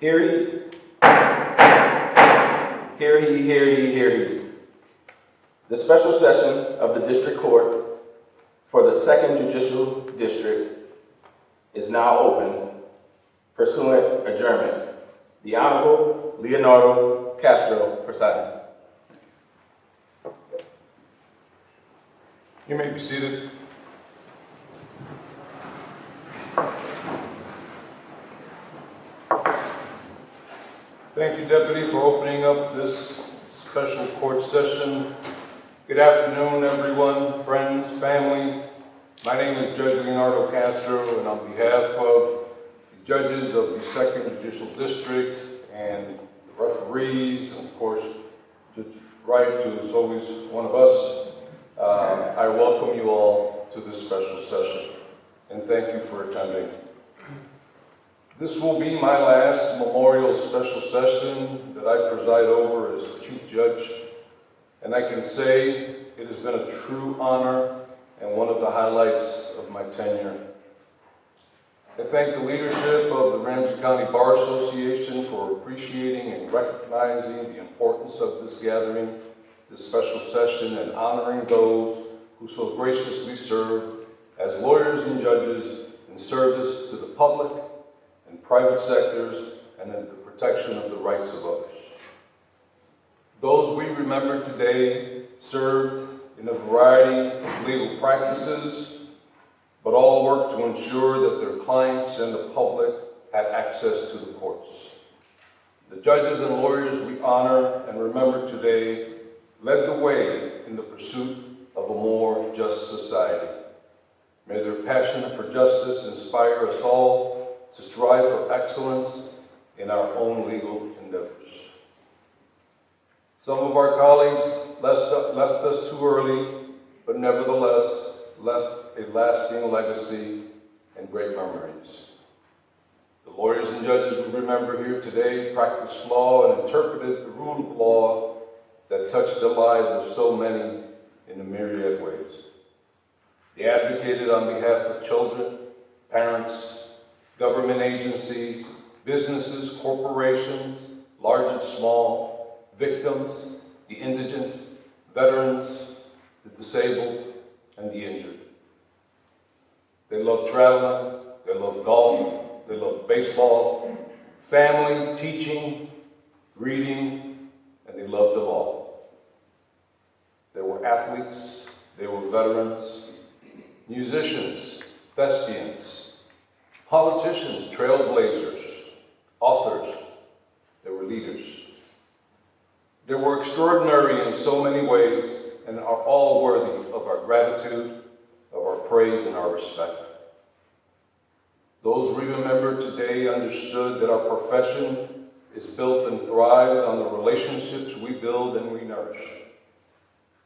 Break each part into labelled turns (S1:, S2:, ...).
S1: Hear ye. Hear ye, hear ye, hear ye. The special session of the District Court for the 2nd Judicial District is now open, pursuant adjournment. The Honorable Leonardo Castro presiding.
S2: You may be seated. Thank you, Deputy, for opening up this special court session. Good afternoon, everyone, friends, family. My name is Judge Leonardo Castro, and on behalf of the judges of the 2nd Judicial District and the referees, and of course, Judge Wright, who is always one of us, I welcome you all to this special session, and thank you for attending. This will be my last memorial special session that I preside over as Chief Judge, and I can say it has been a true honor and one of the highlights of my tenure. I thank the leadership of the Ramsey County Bar Association for appreciating and recognizing the importance of this gathering, this special session, and honoring those who so graciously serve as lawyers and judges in service to the public and private sectors and in the protection of the rights of others. Those we remember today served in a variety of legal practices, but all worked to ensure that their clients and the public had access to the courts. The judges and lawyers we honor and remember today led the way in the pursuit of a more just society. May their passion for justice inspire us all to strive for excellence in our own legal endeavors. Some of our colleagues left us too early, but nevertheless left a lasting legacy and great memories. The lawyers and judges we remember here today practiced law and interpreted the rule of law that touched the lives of so many in a myriad ways. They advocated on behalf of children, parents, government agencies, businesses, corporations, large and small, victims, the indigent, veterans, the disabled, and the injured. They loved traveling, they loved golf, they loved baseball, family, teaching, reading, and they loved the law. They were athletes, they were veterans, musicians, thespians, politicians, trailblazers, authors. They were leaders. They were extraordinary in so many ways and are all worthy of our gratitude, of our praise, and our respect. Those we remember today understood that our profession is built and thrives on the relationships we build and we nourish.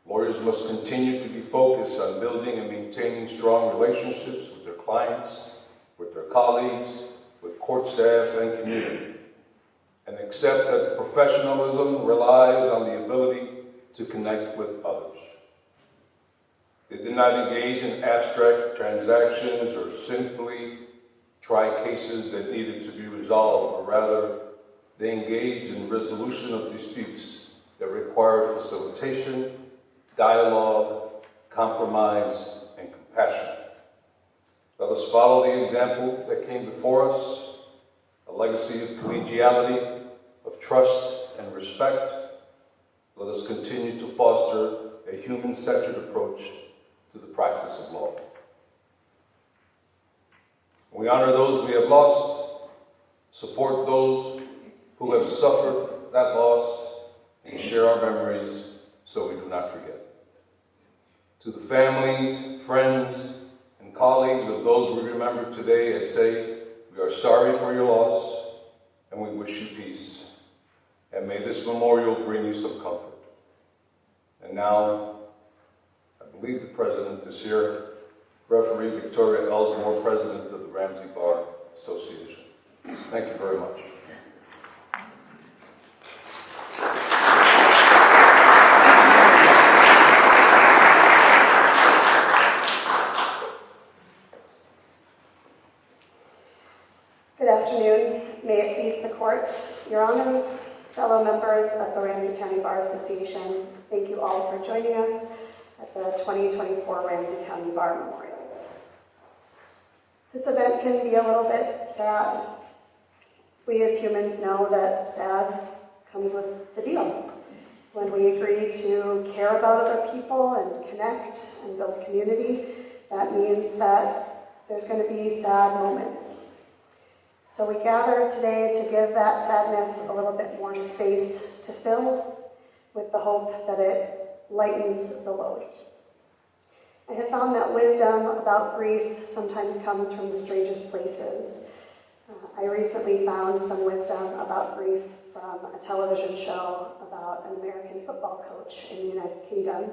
S2: Lawyers must continue to be focused on building and maintaining strong relationships with their clients, with their colleagues, with court staff and community, and accept that the professionalism relies on the ability to connect with others. They did not engage in abstract transactions or simply try cases that needed to be resolved, but rather they engaged in resolution of disputes that required facilitation, dialogue, compromise, and compassion. Let us follow the example that came before us, a legacy of collegiality, of trust and respect. Let us continue to foster a human-centered approach to the practice of law. We honor those we have lost, support those who have suffered that loss, and share our memories so we do not forget. To the families, friends, and colleagues of those we remember today, I say, we are sorry for your loss, and we wish you peace. And may this memorial bring you some comfort. And now, I believe the President is here, Referee Victoria Ellsmore, President of the Ramsey Bar Association. Thank you very much.
S3: Good afternoon. May it please the Court, Your Honors, fellow members of the Ramsey County Bar Association, thank you all for joining us at the 2024 Ramsey County Bar Memorials. This event can be a little bit sad. We as humans know that sad comes with the deal. When we agree to care about other people and connect and build community, that means that there's going to be sad moments. So we gather today to give that sadness a little bit more space to fill with the hope that it lightens the load. I have found that wisdom about grief sometimes comes from the strangest places. I recently found some wisdom about grief from a television show about an American football coach in the United Kingdom.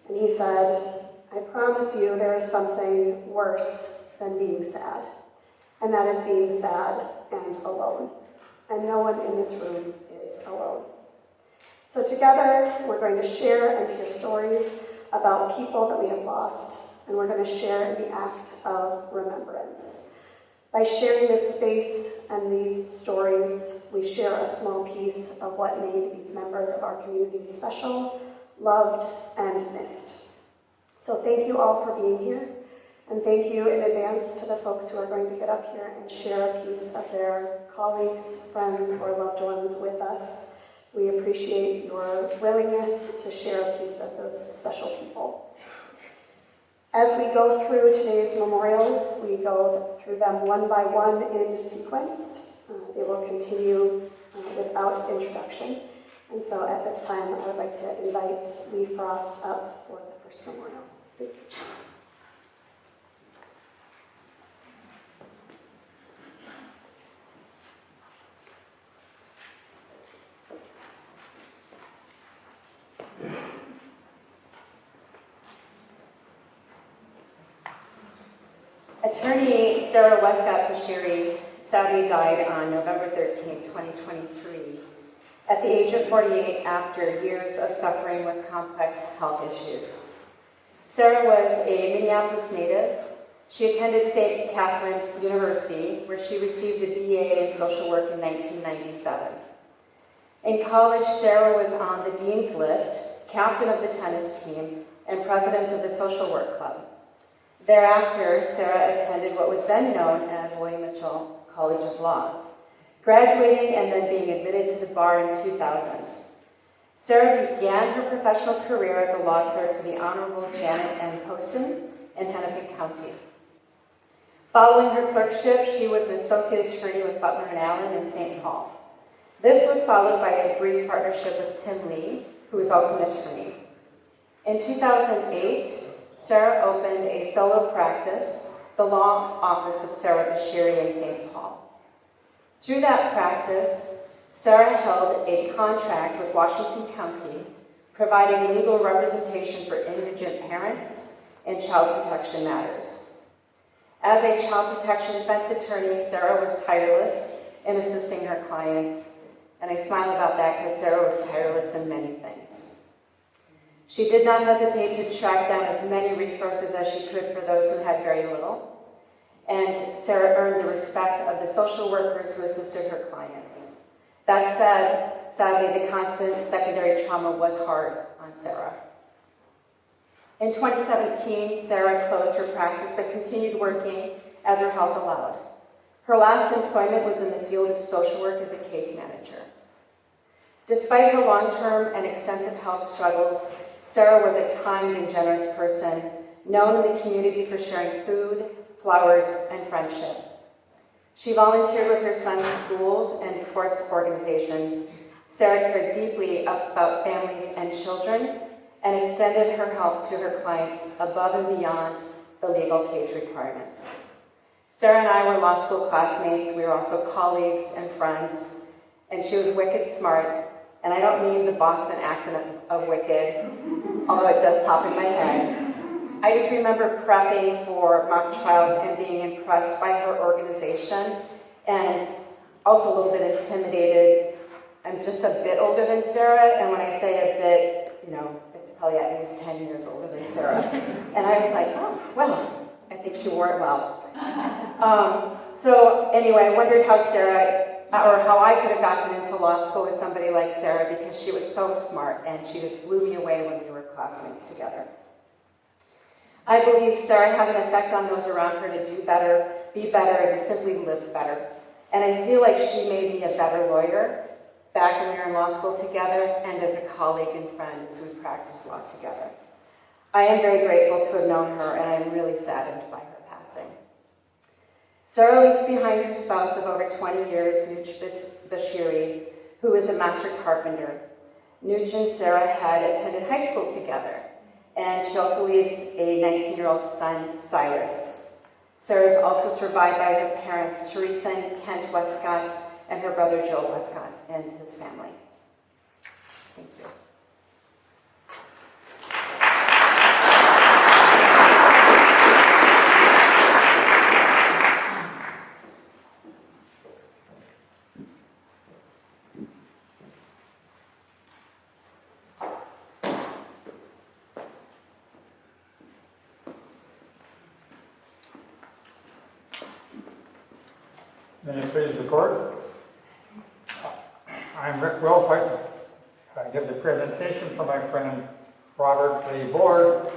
S3: And he said, "I promise you there is something worse than being sad, and that is being sad and alone. And no one in this room is alone." So together, we're going to share and hear stories about people that we have lost, and we're going to share in the act of remembrance. By sharing this space and these stories, we share a small piece of what made these members of our community special, loved, and missed. So thank you all for being here, and thank you in advance to the folks who are going to get up here and share a piece of their colleagues, friends, or loved ones with us. We appreciate your willingness to share a piece of those special people. As we go through today's memorials, we go through them one by one in sequence. They will continue without introduction. And so at this time, I would like to invite Lee Frost up for the first memorial. Thank you.
S4: Attorney Sarah Westcott-Bashiri sadly died on November 13, 2023, at the age of 48 after years of suffering with complex health issues. Sarah was a Minneapolis native. She attended St. Catherine's University, where she received a BA in social work in 1997. In college, Sarah was on the dean's list, captain of the tennis team, and president of the social work club. Thereafter, Sarah attended what was then known as William Mitchell College of Law, graduating and then being admitted to the bar in 2000. Sarah began her professional career as a law clerk to the Honorable Janet N. Poston in Hennepin County. Following her clerkship, she was an associate attorney with Butler and Allen in St. Paul. This was followed by a brief partnership with Tim Lee, who is also an attorney. In 2008, Sarah opened a solo practice, the Law Office of Sarah Bashiri in St. Paul. Through that practice, Sarah held a contract with Washington County, providing legal representation for indigent parents in child protection matters. As a child protection defense attorney, Sarah was tireless in assisting her clients, and I smile about that because Sarah was tireless in many things. She did not hesitate to track down as many resources as she could for those who had very little, and Sarah earned the respect of the social workers who assisted her clients. That said, sadly, the constant secondary trauma was hard on Sarah. In 2017, Sarah closed her practice but continued working as her health allowed. Her last employment was in the field of social work as a case manager. Despite her long-term and extensive health struggles, Sarah was a kind and generous person, known in the community for sharing food, flowers, and friendship. She volunteered with her son's schools and sports organizations. Sarah cared deeply about families and children and extended her help to her clients above and beyond the legal case requirements. Sarah and I were law school classmates. We were also colleagues and friends, and she was wicked smart. And I don't mean the Boston accent of wicked, although it does pop in my head. I just remember prepping for mock trials and being impressed by her organization and also a little bit intimidated. I'm just a bit older than Sarah, and when I say a bit, it's probably at least 10 years older than Sarah. And I was like, oh, well, I think she wore it well. So anyway, I wondered how Sarah or how I could have gotten into law school with somebody like Sarah, because she was so smart and she just blew me away when we were classmates together. I believe Sarah had an effect on those around her to do better, be better, and to simply live better. And I feel like she made me a better lawyer back when we were in law school together, and as a colleague and friend as we practiced law together. I am very grateful to have known her, and I'm really saddened by her passing. Sarah leaves behind her spouse of over 20 years, Nooch Bashiri, who is a master carpenter. Nooch and Sarah had attended high school together, and she also leaves a 19-year-old son, Cyrus. Sarah is also survived by her parents, Teresa and Kent Westcott, and her brother, Joel Westcott, and his family. Thank you.
S5: May it please the court. I'm Rick Wilfite. I give the presentation for my friend Robert Lee Board,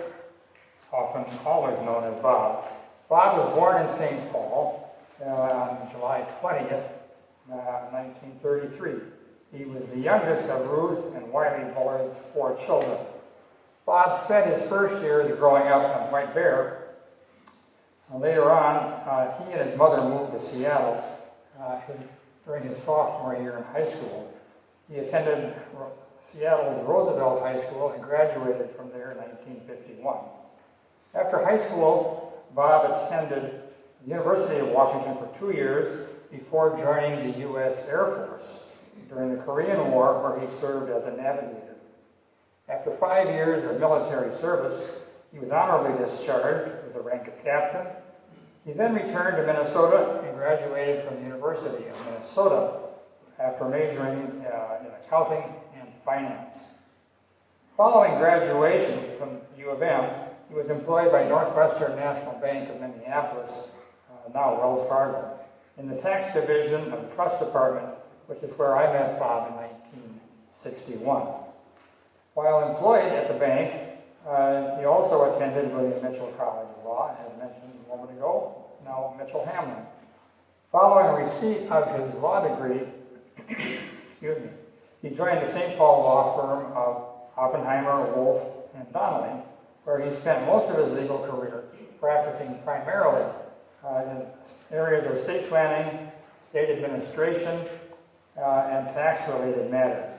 S5: often always known as Bob. Bob was born in St. Paul on July 20th, 1933. He was the youngest of Ruth and Wiley Buller's 4 children. Bob spent his first years growing up in White Bear. Later on, he and his mother moved to Seattle during his sophomore year in high school. He attended Seattle's Roosevelt High School and graduated from there in 1951. After high school, Bob attended the University of Washington for 2 years before joining the U.S. Air Force during the Korean War, where he served as a navigator. After 5 years of military service, he was honorably discharged with the rank of captain. He then returned to Minnesota and graduated from the University of Minnesota after majoring in accounting and finance. Following graduation from U of M, he was employed by Northwestern National Bank of Minneapolis, now Wells Fargo, in the tax division of the trust department, which is where I met Bob in 1961. While employed at the bank, he also attended William Mitchell College of Law, as mentioned a moment ago, now Mitchell Hamlin. Following receipt of his law degree, he joined the St. Paul law firm of Oppenheimer, Wolf, and Donnelly, where he spent most of his legal career practicing primarily in areas of state planning, state administration, and tax-related matters.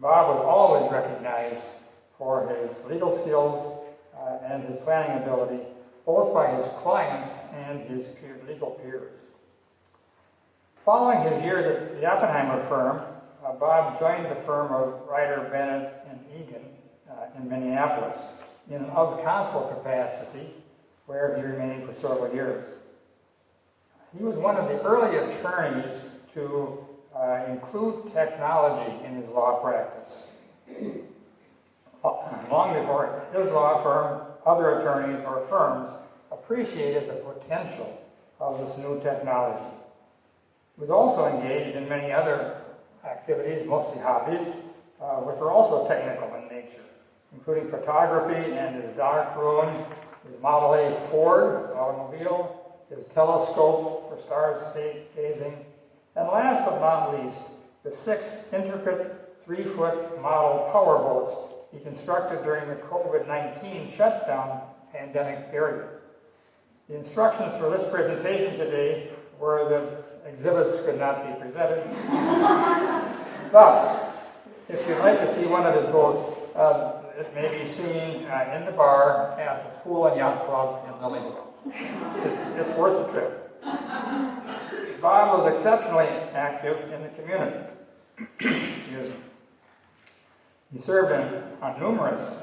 S5: Bob was always recognized for his legal skills and his planning ability, both by his clients and his legal peers. Following his years at the Oppenheimer firm, Bob joined the firm of Ryder, Bennett, and Egan in Minneapolis in an of-counsel capacity, where he remained for several years. He was one of the early attorneys to include technology in his law practice. Long before his law firm, other attorneys or firms appreciated the potential of this new technology. He was also engaged in many other activities, mostly hobbies, which were also technical in nature, including photography and his darkroom, his Model A Ford automobile, his telescope for stars gazing, and last but not least, the 6 intricate 3-foot model power boats he constructed during the COVID-19 shutdown pandemic period. The instructions for this presentation today were that exhibits could not be presented. Thus, if you'd like to see one of his boats, it may be seen in the bar at the Pool and Yacht Club in Lillingdale. It's worth the trip. Bob was exceptionally active in the community. Excuse me. He served on numerous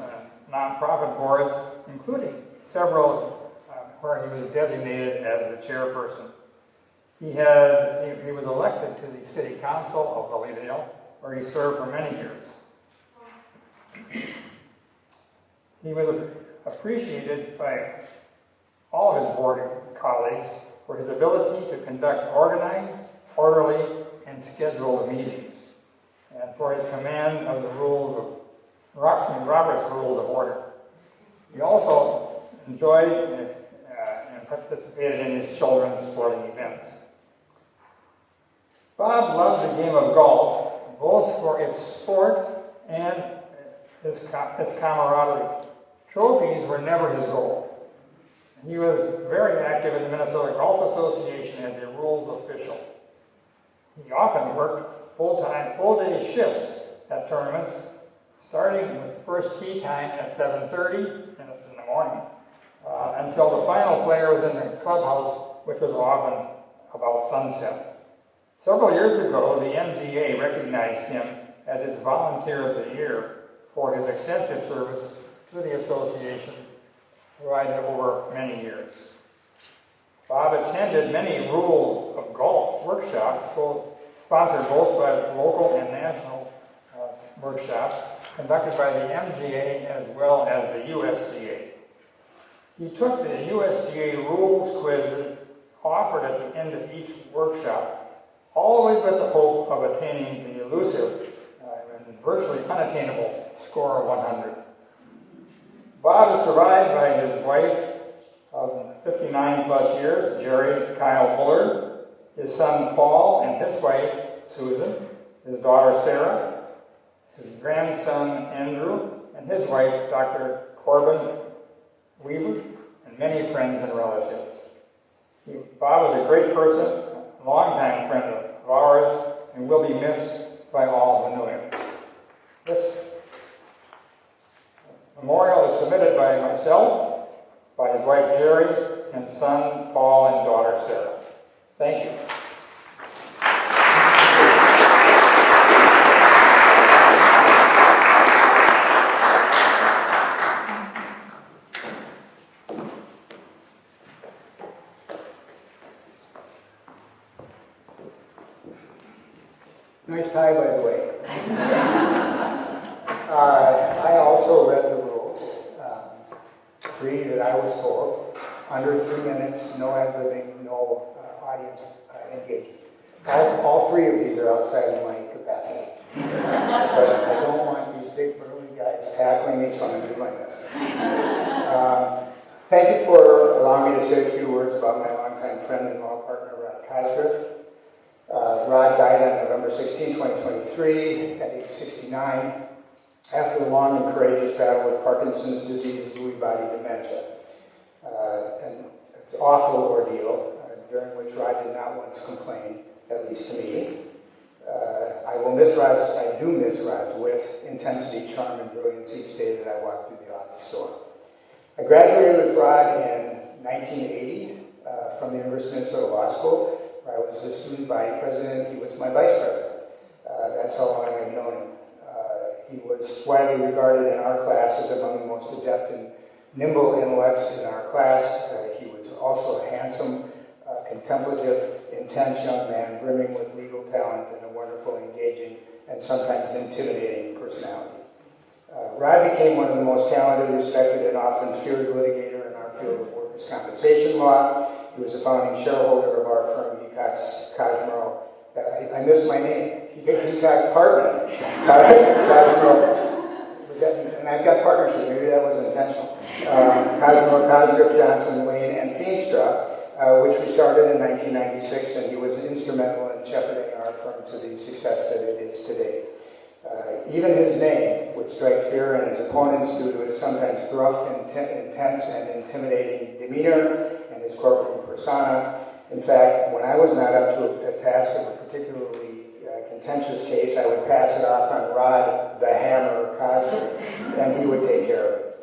S5: nonprofit boards, including several where he was designated as the chairperson. He was elected to the city council of Lilydale, where he served for many years. He was appreciated by all of his board colleagues for his ability to conduct organized orderly, and scheduled meetings, and for his command of the Robert's Rules of Order. He also enjoyed and participated in his children's sporting events. Bob loved the game of golf, both for its sport and its camaraderie. Trophies were never his goal. He was very active in the Minnesota Golf Association as a rules official. He often worked full-day shifts at tournaments, starting with first tee time at 7:30 in the morning, until the final player was in the clubhouse, which was often about sunset. Several years ago, the MGA recognized him as its Volunteer of the Year for his extensive service to the association, provided over many years. Bob attended many rules of golf workshops, sponsored both by local and national workshops, conducted by the MGA as well as the USGA. He took the USGA rules quiz offered at the end of each workshop, always with the hope of attaining the elusive and virtually unattainable score of 100. Bob is survived by his wife of 59 plus years, Jerry Kyle Bullard, his son Paul and his wife Susan, his daughter Sarah, his grandson Andrew, and his wife Dr. Corbin Weaver, and many friends and relatives. Bob was a great person, a longtime friend of ours, and will be missed by all who knew him. This memorial is submitted by myself, by his wife Jerry, and son Paul and daughter Sarah. Thank you.
S6: Nice tie, by the way. I also read the rules. 3 that I was told. Under 3 minutes, no ad-libbing, no audience engagement. All 3 of these are outside of my capacity. But I don't want these big burly guys tackling me, so I'm going to do my best. Thank you for allowing me to say a few words about my longtime friend and law partner, Rod Cosgriff. Rod died on November 16, 2023, at age 69, after a long and courageous battle with Parkinson's disease, Lewy body dementia. And it's an awful ordeal, during which Rod did not once complain, at least to me. I do miss Rod's wit, intensity, charm, and brilliance each day that I walk through the office door. I graduated with Rod in 1980 from the University of Minnesota Law School. I was the student body president, he was my vice president. That's how long I've known him. He was widely regarded in our class as among the most adept and nimble intellects in our class. He was also a handsome, contemplative, intense young man, brimming with legal talent and a wonderful, engaging, and sometimes intimidating personality. Rod became one of the most talented, respected, and often feared litigator in our field of workers' compensation law. He was a founding shareholder of our firm, Hecox Cosmero. I missed my name. Hecox Hartman. Cosmero. And I've got partnerships. Maybe that was intentional. Cosmero, Cosgriff, Johnson, Wayne, and Feenstra, which we started in 1996, and he was instrumental in shepherding our firm to the success that it is today. Even his name would strike fear in his opponents due to his sometimes gruff, intense, and intimidating demeanor and his courtroom persona. In fact, when I was not up to a task of a particularly contentious case, I would pass it off on Rod the Hammer Cosgrove, and he would take care of it.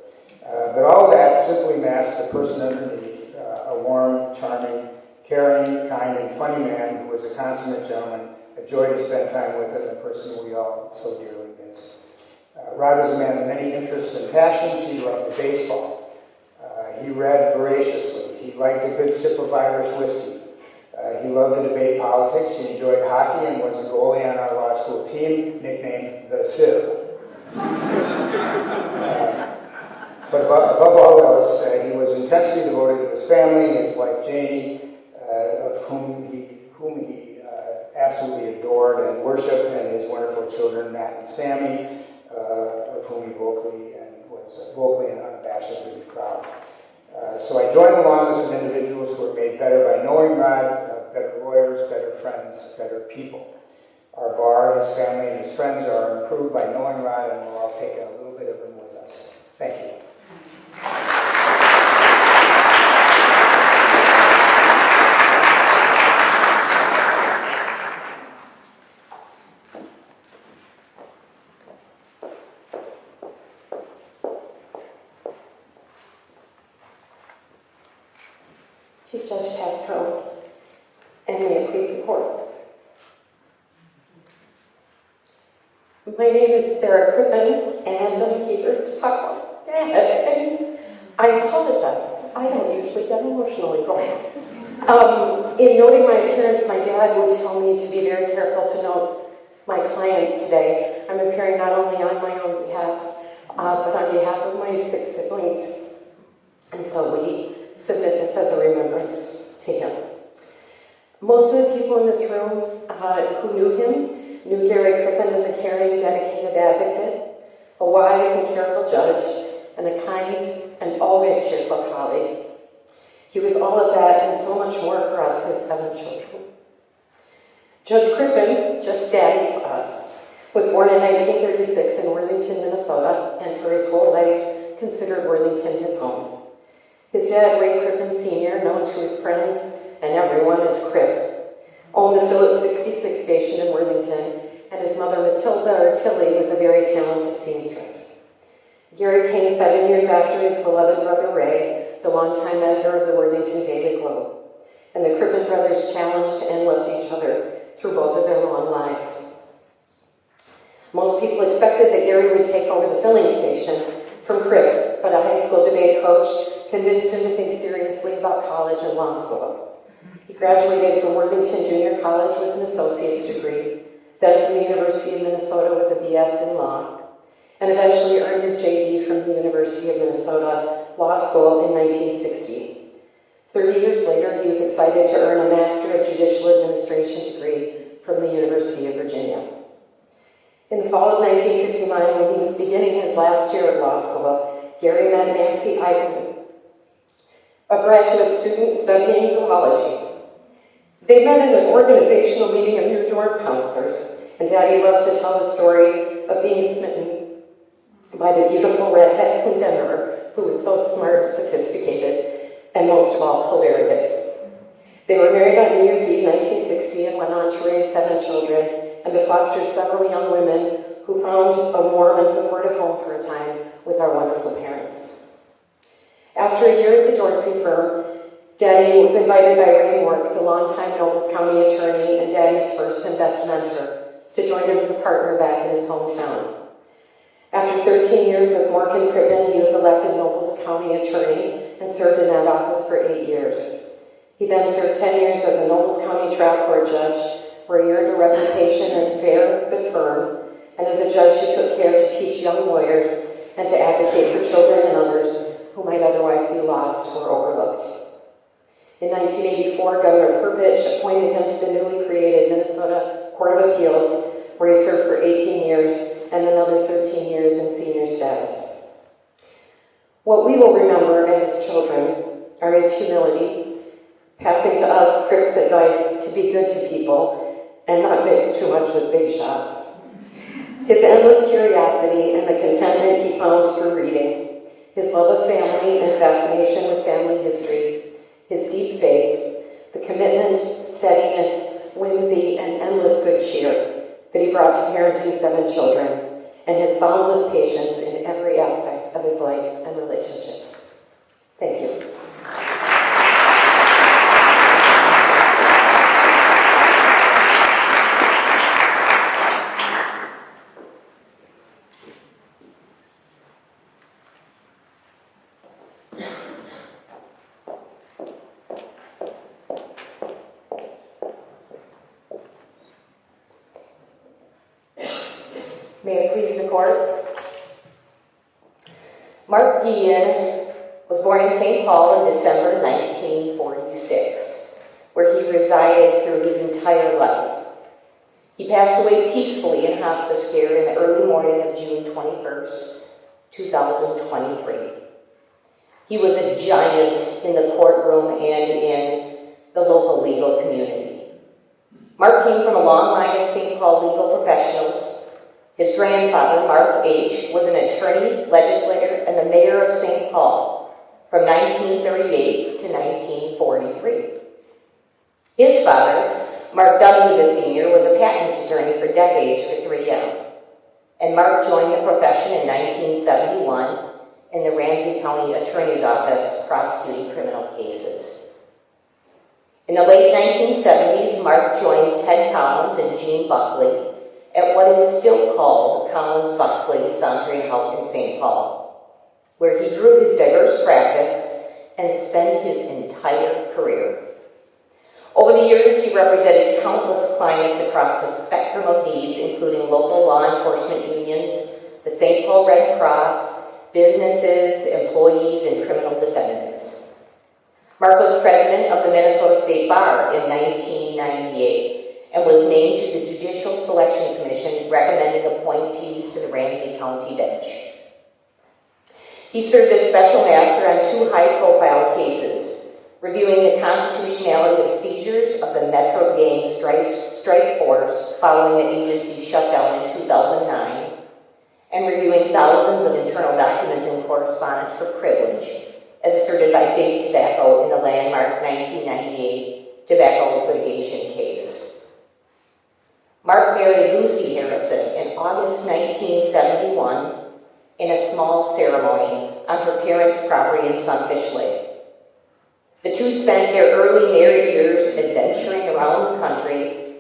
S6: But all that simply masked the person underneath, a warm, charming, caring, kind, and funny man who was a consummate gentleman, a joy to spend time with, and a person we all so dearly miss. Rod was a man of many interests and passions. He loved baseball. He read voraciously. He liked a good sip of Irish whiskey. He loved to debate politics. He enjoyed hockey and was a goalie on our law school team, nicknamed the Civ. But above all else, he was intensely devoted to his family, his wife Janie, of whom he absolutely adored and worshipped, and his wonderful children, Matt and Sammy, of whom he was vocally and unabashedly proud. So I join the long list of individuals who are made better by knowing Rod, better lawyers, better friends, better people. Our bar, his family, and his friends are improved by knowing Rod, and we'll all take a little bit of him with us. Thank you.
S7: Chief Judge Castro, and may it please the court. My name is Sarah Crippen, and I'm here to talk about Dad. And I apologize. I don't usually get emotionally going. In noting my appearance, my dad would tell me to be very careful to note my clients today. I'm appearing not only on my own behalf, but on behalf of my 6 siblings. And so we submit this as a remembrance to him. Most of the people in this room who knew him knew Gary Crippen as a caring, dedicated advocate, a wise and careful judge, and a kind and always cheerful colleague. He was all of that and so much more for us, his 7 children. Judge Crippen, just daddy to us, was born in 1936 in Worthington, Minnesota, and for his whole life considered Worthington his home. His dad, Ray Crippen Sr., known to his friends and everyone as Crip, owned the Phillips 66 station in Worthington, and his mother, Matilda, or Tilly, was a very talented seamstress. Gary came 7 years after his beloved brother Ray, the longtime editor of the Worthington Daily Globe, and the Crippen brothers challenged and loved each other through both of their long lives. Most people expected that Gary would take over the filling station from Crip, but a high school debate coach convinced him to think seriously about college and law school. He graduated from Worthington Junior College with an associate's degree, then from the University of Minnesota with a BS in law, and eventually earned his JD from the University of Minnesota Law School in 1960. 30 years later, he was excited to earn a Master of Judicial Administration degree from the University of Virginia. In the fall of 1959, when he was beginning his last year of law school, Gary met Nancy Eichmann, a graduate student studying zoology. They met in an organizational meeting of new dorm counselors, and Daddy loved to tell the story of being smitten by the beautiful redhead from Denver, who was so smart, sophisticated, and most of all, hilarious. They were married on New Year's Eve 1960 and went on to raise 7 children and to foster several young women who found a warm and supportive home for a time with our wonderful parents. After a year at the Dorsey firm, Daddy was invited by Ray Mork, the longtime Nobles County attorney and Daddy's first and best mentor, to join him as a partner back in his hometown. After 13 years with Mork and Crippen, he was elected Nobles County attorney and served in that office for 8 years. He then served 10 years as a Nobles County trial court judge, where he earned a reputation as fair but firm, and as a judge who took care to teach young lawyers and to advocate for children and others who might otherwise be lost or overlooked. In 1984, Governor Perpich appointed him to the newly created Minnesota Court of Appeals, where he served for 18 years and another 13 years in senior status. What we will remember as his children are his humility, passing to us Crip's advice to be good to people and not mix too much with big shots, his endless curiosity and the contentment he found through reading, his love of family and fascination with family history, his deep faith, the commitment, steadiness, whimsy, and endless good cheer that he brought to parenting 7 children, and his boundless patience in every aspect of his life and relationships. Thank you.
S8: May it please the court. Mark Guillen was born in St. Paul in December 1946, where he resided through his entire life. He passed away peacefully in hospice care in the early morning of June 21st, 2023. He was a giant in the courtroom and in the local legal community. Mark came from a long line of St. Paul legal professionals. His grandfather, Mark H., was an attorney, legislator, and the mayor of St. Paul from 1938 to 1943. His father, Mark W. the Sr., was a patent attorney for decades for 3M, and Mark joined the profession in 1971 in the Ramsey County Attorney's Office prosecuting criminal cases. In the late 1970s, Mark joined Ted Collins and Gene Buckley at what is still called Collins-Buckley Sundin Hall in St. Paul, where he grew his diverse practice and spent his entire career. Over the years, he represented countless clients across the spectrum of needs, including local law enforcement unions, the St. Paul Red Cross, businesses, employees, and criminal defendants. Mark was president of the Minnesota State Bar in 1998 and was named to the Judicial Selection Commission recommending appointees to the Ramsey County bench. He served as special master on 2 high-profile cases, reviewing the constitutionality of seizures of the Metro Gang Strike Force following the agency's shutdown in 2009, and reviewing thousands of internal documents and correspondence for privilege, as asserted by Big Tobacco in the landmark 1998 tobacco litigation case. Mark married Lucy Harrison in August 1971 in a small ceremony on her parents' property in Sunfish Lake. The two spent their early married years adventuring around the country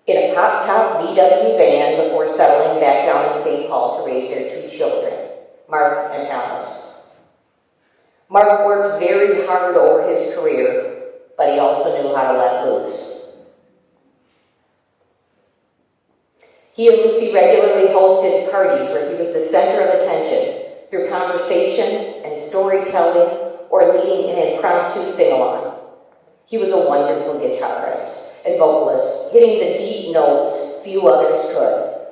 S8: in a pop-top VW van before settling back down in St. Paul to raise their 2 children, Mark and Alice. Mark worked very hard over his career, but he also knew how to let loose. He and Lucy regularly hosted parties where he was the center of attention through conversation and storytelling or leading an impromptu sing-along. He was a wonderful guitarist and vocalist, hitting the deep notes few others could.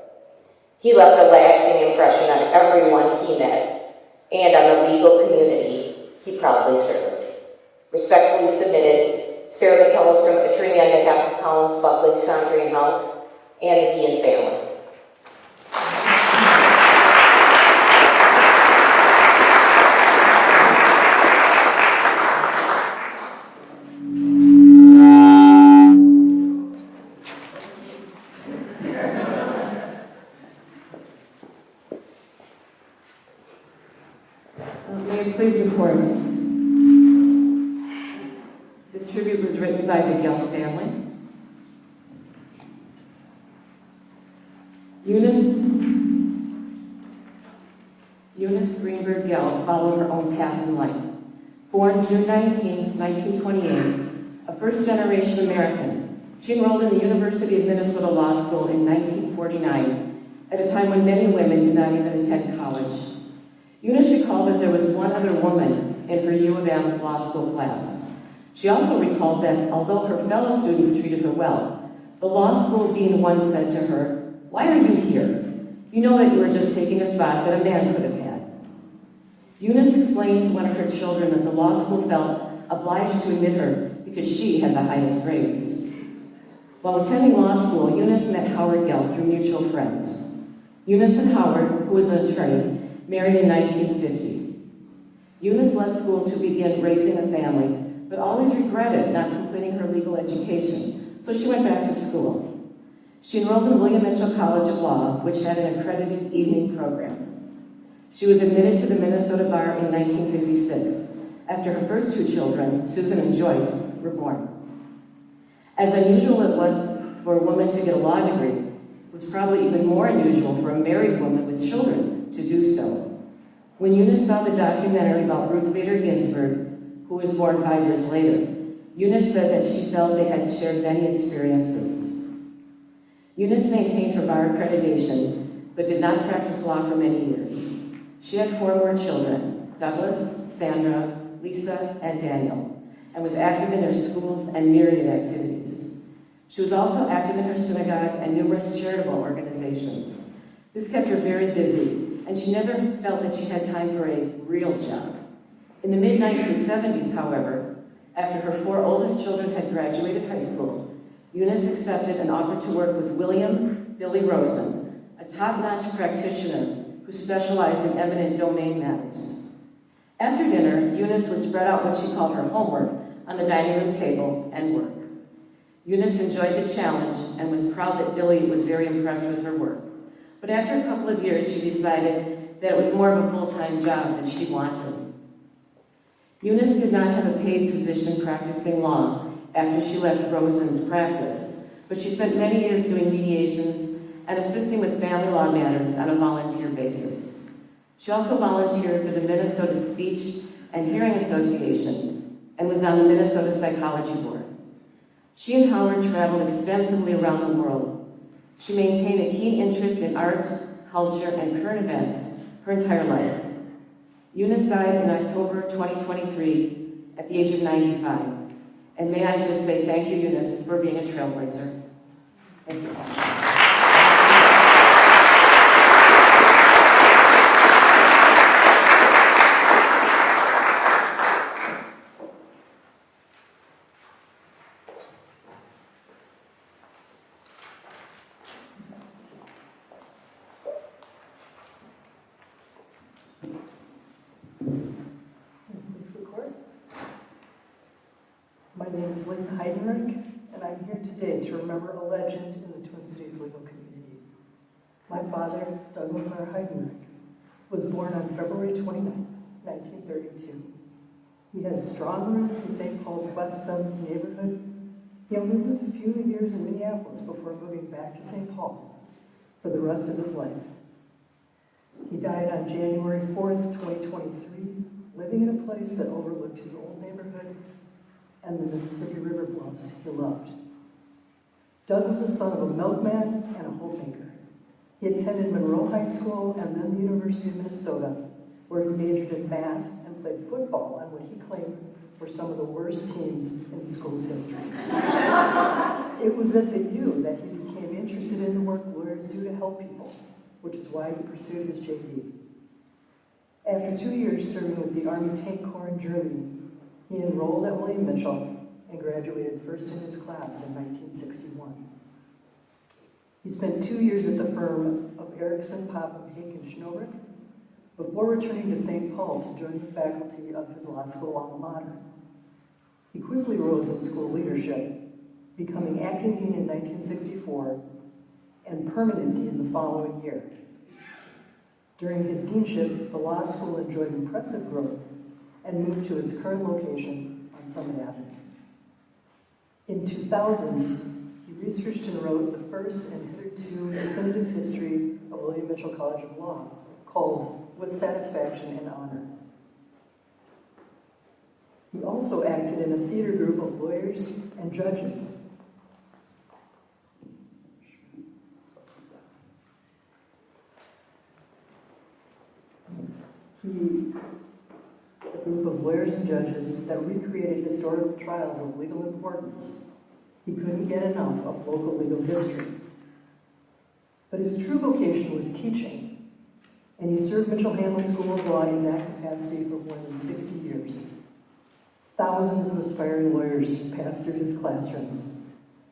S8: He left a lasting impression on everyone he met and on the legal community he proudly served. Respectfully submitted, Sarah McEllistrom, attorney on behalf of Collins, Buckley, Sundin Hall, and the Guillen family.
S9: May it please the court. This tribute was written by the Gell family. Eunice Greenberg Gell followed her own path in life. Born June 19, 1928, a first-generation American, she enrolled in the University of Minnesota Law School in 1949, at a time when many women did not even attend college. Eunice recalled that there was one other woman in her U of M law school class. She also recalled that although her fellow students treated her well, the law school dean once said to her, "Why are you here? You know that you were just taking a spot that a man could have had." Eunice explained to one of her children that the law school felt obliged to admit her because she had the highest grades. While attending law school, Eunice met Howard Gell through mutual friends. Eunice and Howard, who was an attorney, married in 1950. Eunice left school to begin raising a family, but always regretted not completing her legal education, so she went back to school. She enrolled in William Mitchell College of Law, which had an accredited evening program. She was admitted to the Minnesota Bar in 1956, after her first 2 children, Susan and Joyce, were born. As unusual it was for a woman to get a law degree, it was probably even more unusual for a married woman with children to do so. When Eunice saw the documentary about Ruth Bader Ginsburg, who was born 5 years later, Eunice said that she felt they had shared many experiences. Eunice maintained her bar accreditation, but did not practice law for many years. She had 4 more children, Douglas, Sandra, Lisa, and Daniel, and was active in their schools and myriad activities. She was also active in her synagogue and numerous charitable organizations. This kept her very busy, and she never felt that she had time for a real job. In the mid-1970s, however, after her 4 oldest children had graduated high school, Eunice accepted an offer to work with William Billy Rosen, a top-notch practitioner who specialized in eminent domain matters. After dinner, Eunice would spread out what she called her homework on the dining room table and work. Eunice enjoyed the challenge and was proud that Billy was very impressed with her work. But after a couple of years, she decided that it was more of a full-time job than she wanted. Eunice did not have a paid position practicing law after she left Rosen's practice, but she spent many years doing mediations and assisting with family law matters on a volunteer basis. She also volunteered for the Minnesota Speech and Hearing Association and was on the Minnesota Psychology Board. She and Howard traveled extensively around the world. She maintained a keen interest in art, culture, and current events her entire life. Eunice died in October 2023 at the age of 95. And may I just say thank you, Eunice, for being a trailblazer. Thank you.
S10: My name is Lisa Heidenreich, and I'm here today to remember a legend in the Twin Cities legal community. My father, Douglas R. Heidenreich, was born on February 29, 1932. He had strong roots in St. Paul's West 7th neighborhood. He only lived a few years in Minneapolis before moving back to St. Paul for the rest of his life. He died on January 4th, 2023, living in a place that overlooked his old neighborhood and the Mississippi River bluffs he loved. Doug was the son of a milkman and a homemaker. He attended Monroe High School and then the University of Minnesota, where he majored in math and played football on what he claimed were some of the worst teams in the school's history. It was at the U that he became interested in the work lawyers do to help people, which is why he pursued his JD. After 2 years serving with the Army Tank Corps in Germany, he enrolled at William Mitchell and graduated first in his class in 1961. He spent 2 years at the firm of Erickson, Popham, Hake, and Schnobrick before returning to St. Paul to join the faculty of his law school alma mater. He quickly rose in school leadership, becoming acting dean in 1964 and permanent dean the following year. During his deanship, the law school enjoyed impressive growth and moved to its current location on Summit Avenue. In 2000, he researched and wrote the first and hitherto definitive history of William Mitchell College of Law, called With Satisfaction and Honor. He also acted in a theater group of lawyers and judges. A group of lawyers and judges that recreated historical trials of legal importance. He couldn't get enough of local legal history. But his true vocation was teaching, and he served Mitchell-Hamlin School of Law in that capacity for more than 60 years. Thousands of aspiring lawyers passed through his classrooms.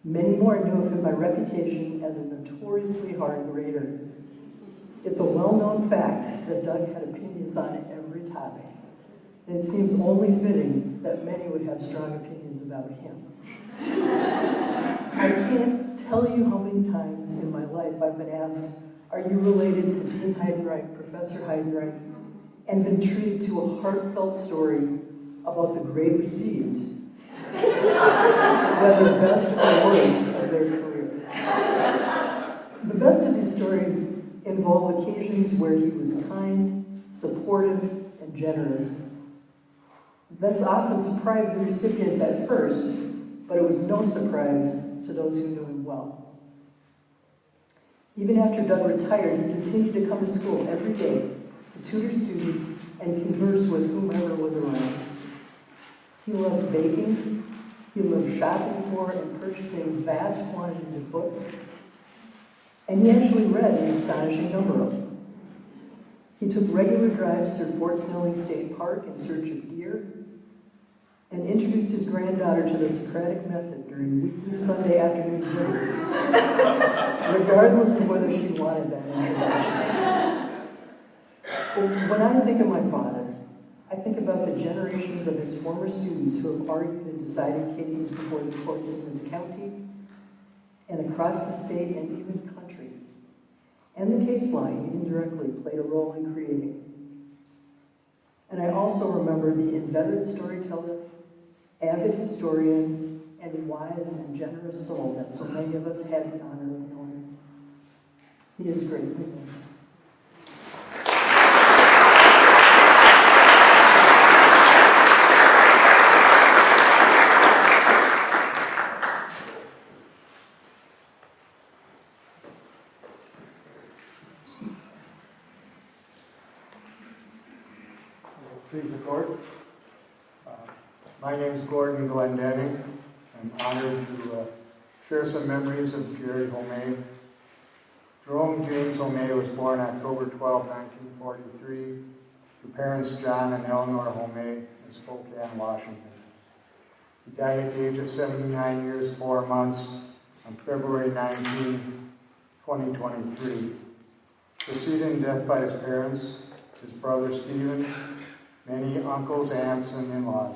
S10: Many more knew of him by reputation as a notoriously hard grader. It's a well-known fact that Doug had opinions on every topic. And it seems only fitting that many would have strong opinions about him. I can't tell you how many times in my life I've been asked, are you related to Dean Heidenreich, Professor Heidenreich, and been treated to a heartfelt story about the grade received, whether best or worst of their career. The best of these stories involve occasions where he was kind, supportive, and generous. This often surprised the recipients at first, but it was no surprise to those who knew him well. Even after Doug retired, he continued to come to school every day to tutor students and converse with whomever was around. He loved baking, He loved shopping for and purchasing vast quantities of books, and he actually read an astonishing number of them. He took regular drives through Fort Snelling State Park in search of deer, and introduced his granddaughter to the Socratic method during weekly Sunday afternoon visits, regardless of whether she wanted that introduction. Well, when I think of my father, I think about the generations of his former students who have argued and decided cases before the courts in this county and across the state and even country, and the case law he indirectly played a role in creating. And I also remember the inveterate storyteller, avid historian, and wise and generous soul that so many of us had the honor of knowing. He is greatly missed.
S11: Please the court. My name is Gordon Glendenning. I'm honored to share some memories of Jerry Homay. Jerome James Homay was born October 12, 1943, to parents John and Eleanor Homay in Spokane, Washington. He died at the age of 79 years, 4 months on February 19, 2023. Preceded in death by his parents, his brother Stephen, many uncles, aunts, and in-laws.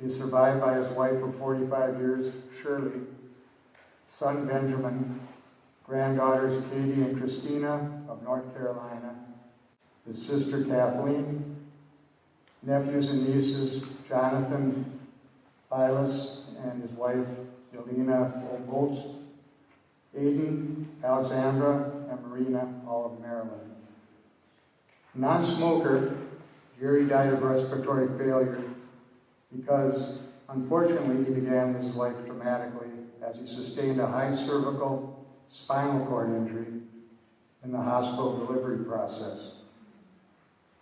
S11: He is survived by his wife of 45 years, Shirley, son Benjamin, granddaughters Katie and Christina of North Carolina, his sister Kathleen, nephews and nieces Jonathan Silas and his wife Yelena Boltz, Aiden, Alexandra, and Marina, all of Maryland. Non-smoker, Jerry died of respiratory failure because, unfortunately, he began his life dramatically as he sustained a high cervical spinal cord injury in the hospital delivery process.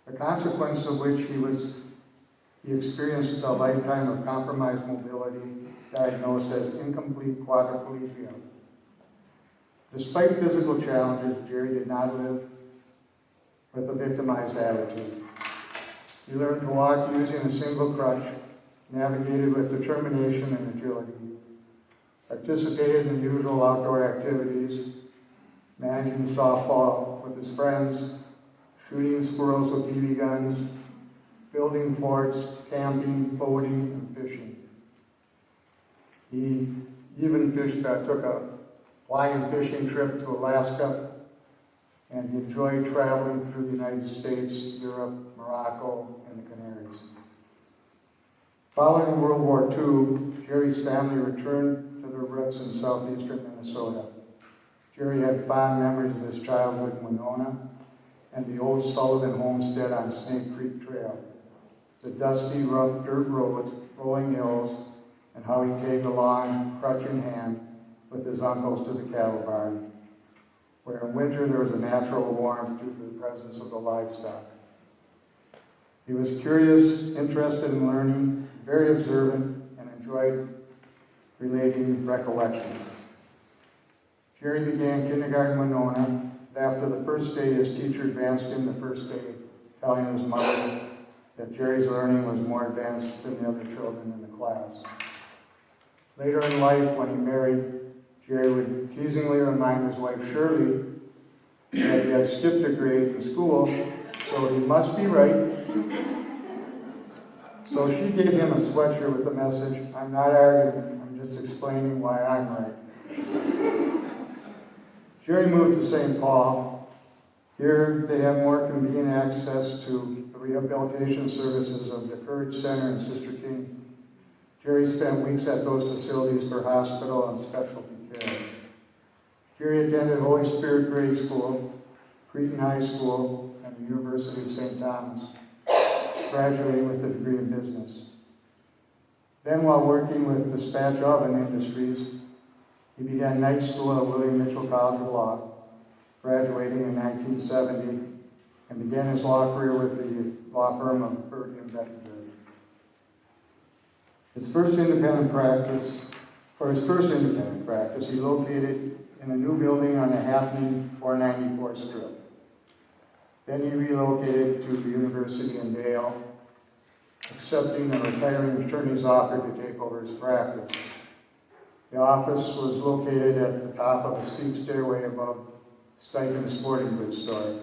S11: The consequence of which he experienced a lifetime of compromised mobility, diagnosed as incomplete quadriplegia. Despite physical challenges, Jerry did not live with a victimized attitude. He learned to walk using a single crutch, navigated with determination and agility, participated in usual outdoor activities, managing softball with his friends, shooting squirrels with BB guns, building forts, camping, boating, and fishing. He even took a flying fishing trip to Alaska, and he enjoyed traveling through the United States, Europe, Morocco, and the Canaries. Following World War II, Jerry's family returned to their roots in southeastern Minnesota. Jerry had fond memories of his childhood in Winona and the old Sullivan homestead on Snake Creek Trail, the dusty, rough dirt roads, rolling hills, and how he tagged along, crutch in hand, with his uncles to the cattle barn, where in winter there was a natural warmth due to the presence of the livestock. He was curious, interested in learning, very observant, and enjoyed relating recollections. Jerry began kindergarten in Winona, and after the first day, his teacher advanced him the first day, telling his mother that Jerry's learning was more advanced than the other children in the class. Later in life, when he married, Jerry would teasingly remind his wife Shirley that he had skipped a grade in school, so he must be right. So she gave him a sweatshirt with a message, "I'm not arguing, I'm just explaining why I'm right." Jerry moved to St. Paul. Here they have more convenient access to the rehabilitation services of the Courage Center and Sister King. Jerry spent weeks at those facilities for hospital and specialty care. Jerry attended Holy Spirit Grade School, Cretan High School, and the University of St. Thomas, graduating with a degree in business. Then, while working with Dispatch Oven Industries, he began night school at William Mitchell College of Law, graduating in 1970, and began his law career with the law firm of Bertie and Bettinger. For his first independent practice, he located in a new building on the happening 494 Strip. Then he relocated to the University in Dale, accepting a retiring attorney's offer to take over his practice. The office was located at the top of a steep stairway above Steichen Sporting Goods store.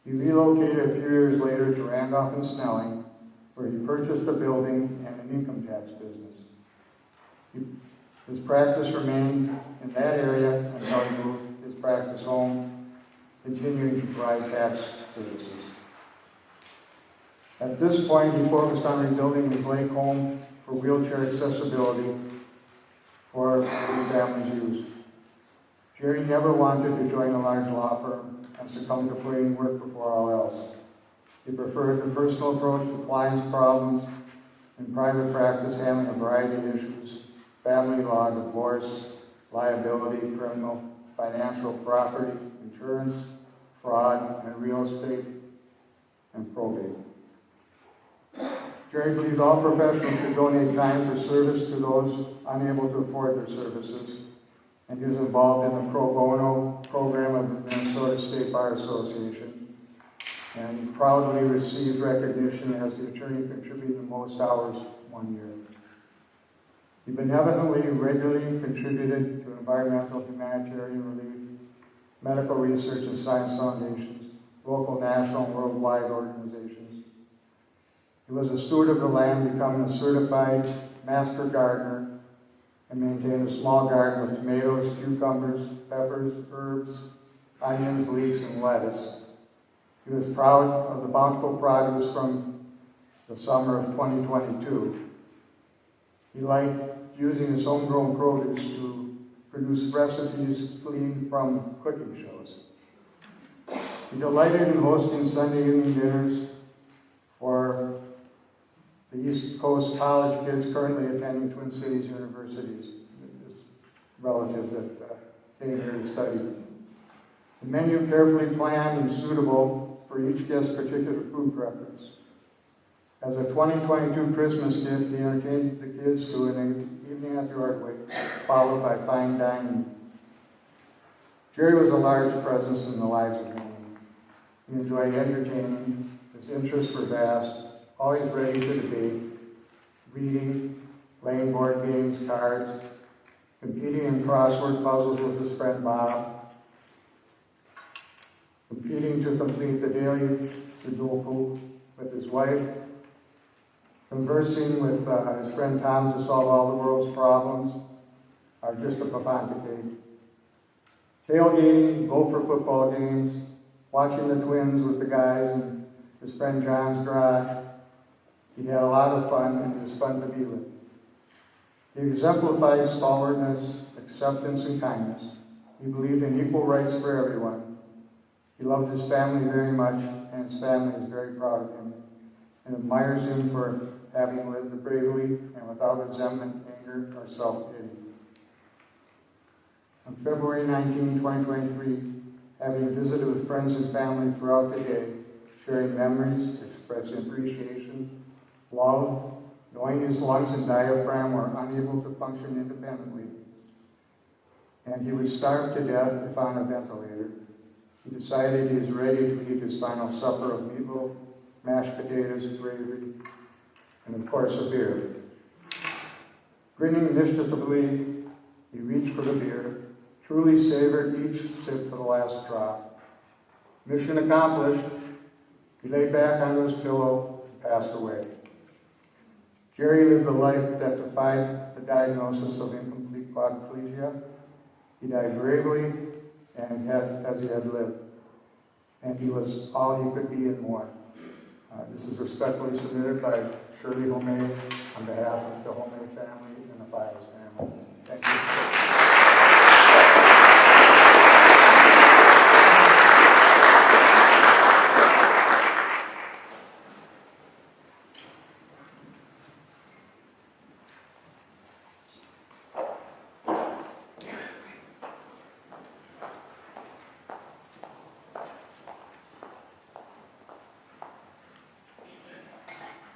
S11: He relocated a few years later to Randolph and Snelling, where he purchased a building and an income tax business. His practice remained in that area until he moved his practice home, continuing to provide tax services. At this point, he focused on rebuilding his lake home for wheelchair accessibility for his family's use. Jerry never wanted to join a large law firm and succumb to putting work before all else. He preferred the personal approach to clients' problems in private practice, handling a variety of issues: family law, divorce, liability, criminal, financial, property, insurance, fraud, and real estate, and probate. Jerry believed all professionals should donate time for service to those unable to afford their services, and he was involved in the pro bono program of the Minnesota State Bar Association, and he proudly received recognition as the attorney contributing the most hours one year. He benevolently, regularly contributed to environmental, humanitarian relief, medical research and science foundations, local, national, and worldwide organizations. He was a steward of the land, becoming a certified master gardener, and maintained a small garden with tomatoes, cucumbers, peppers, herbs, onions, leeks, and lettuce. He was proud of the bountiful produce from the summer of 2022. He liked using his homegrown produce to produce recipes gleaned from cooking shows. He delighted in hosting Sunday evening dinners for the East Coast college kids currently attending Twin Cities universities, his relatives that came here to study. The menu carefully planned and suitable for each guest's particular food preference. As a 2022 Christmas gift, he entertained the kids to an evening at the Ordway, followed by fine dining. Jerry was a large presence in the lives of many. He enjoyed entertaining. His interests were vast, always ready to debate, reading, playing board games, cards, competing in crossword puzzles with his friend Bob, competing to complete the daily Sudoku with his wife, conversing with his friend Tom to solve all the world's problems, are just a Pavante. Tailgating, Gopher football games, watching the Twins with the guys in his friend John's garage. He had a lot of fun, and he was fun to be with. He exemplified stalwartness, acceptance, and kindness. He believed in equal rights for everyone. He loved his family very much, and his family is very proud of him and admires him for having lived bravely and without resentment, anger, or self-pity. On February 19, 2023, having visited with friends and family throughout the day, sharing memories, expressing appreciation, love, knowing his lungs and diaphragm were unable to function independently, and he would starve to death if on a ventilator, he decided he was ready to eat his final supper of meatloaf, mashed potatoes, gravy, and of course a beer. Grinning mischievously, he reached for the beer, truly savored each sip to the last drop. Mission accomplished. He lay back on his pillow and passed away. Jerry lived a life that defied the diagnosis of incomplete quadriplegia. He died bravely and as he had lived. And he was all he could be and more. This is respectfully submitted by Shirley Homey on behalf of the Homey family and the Files family. Thank you.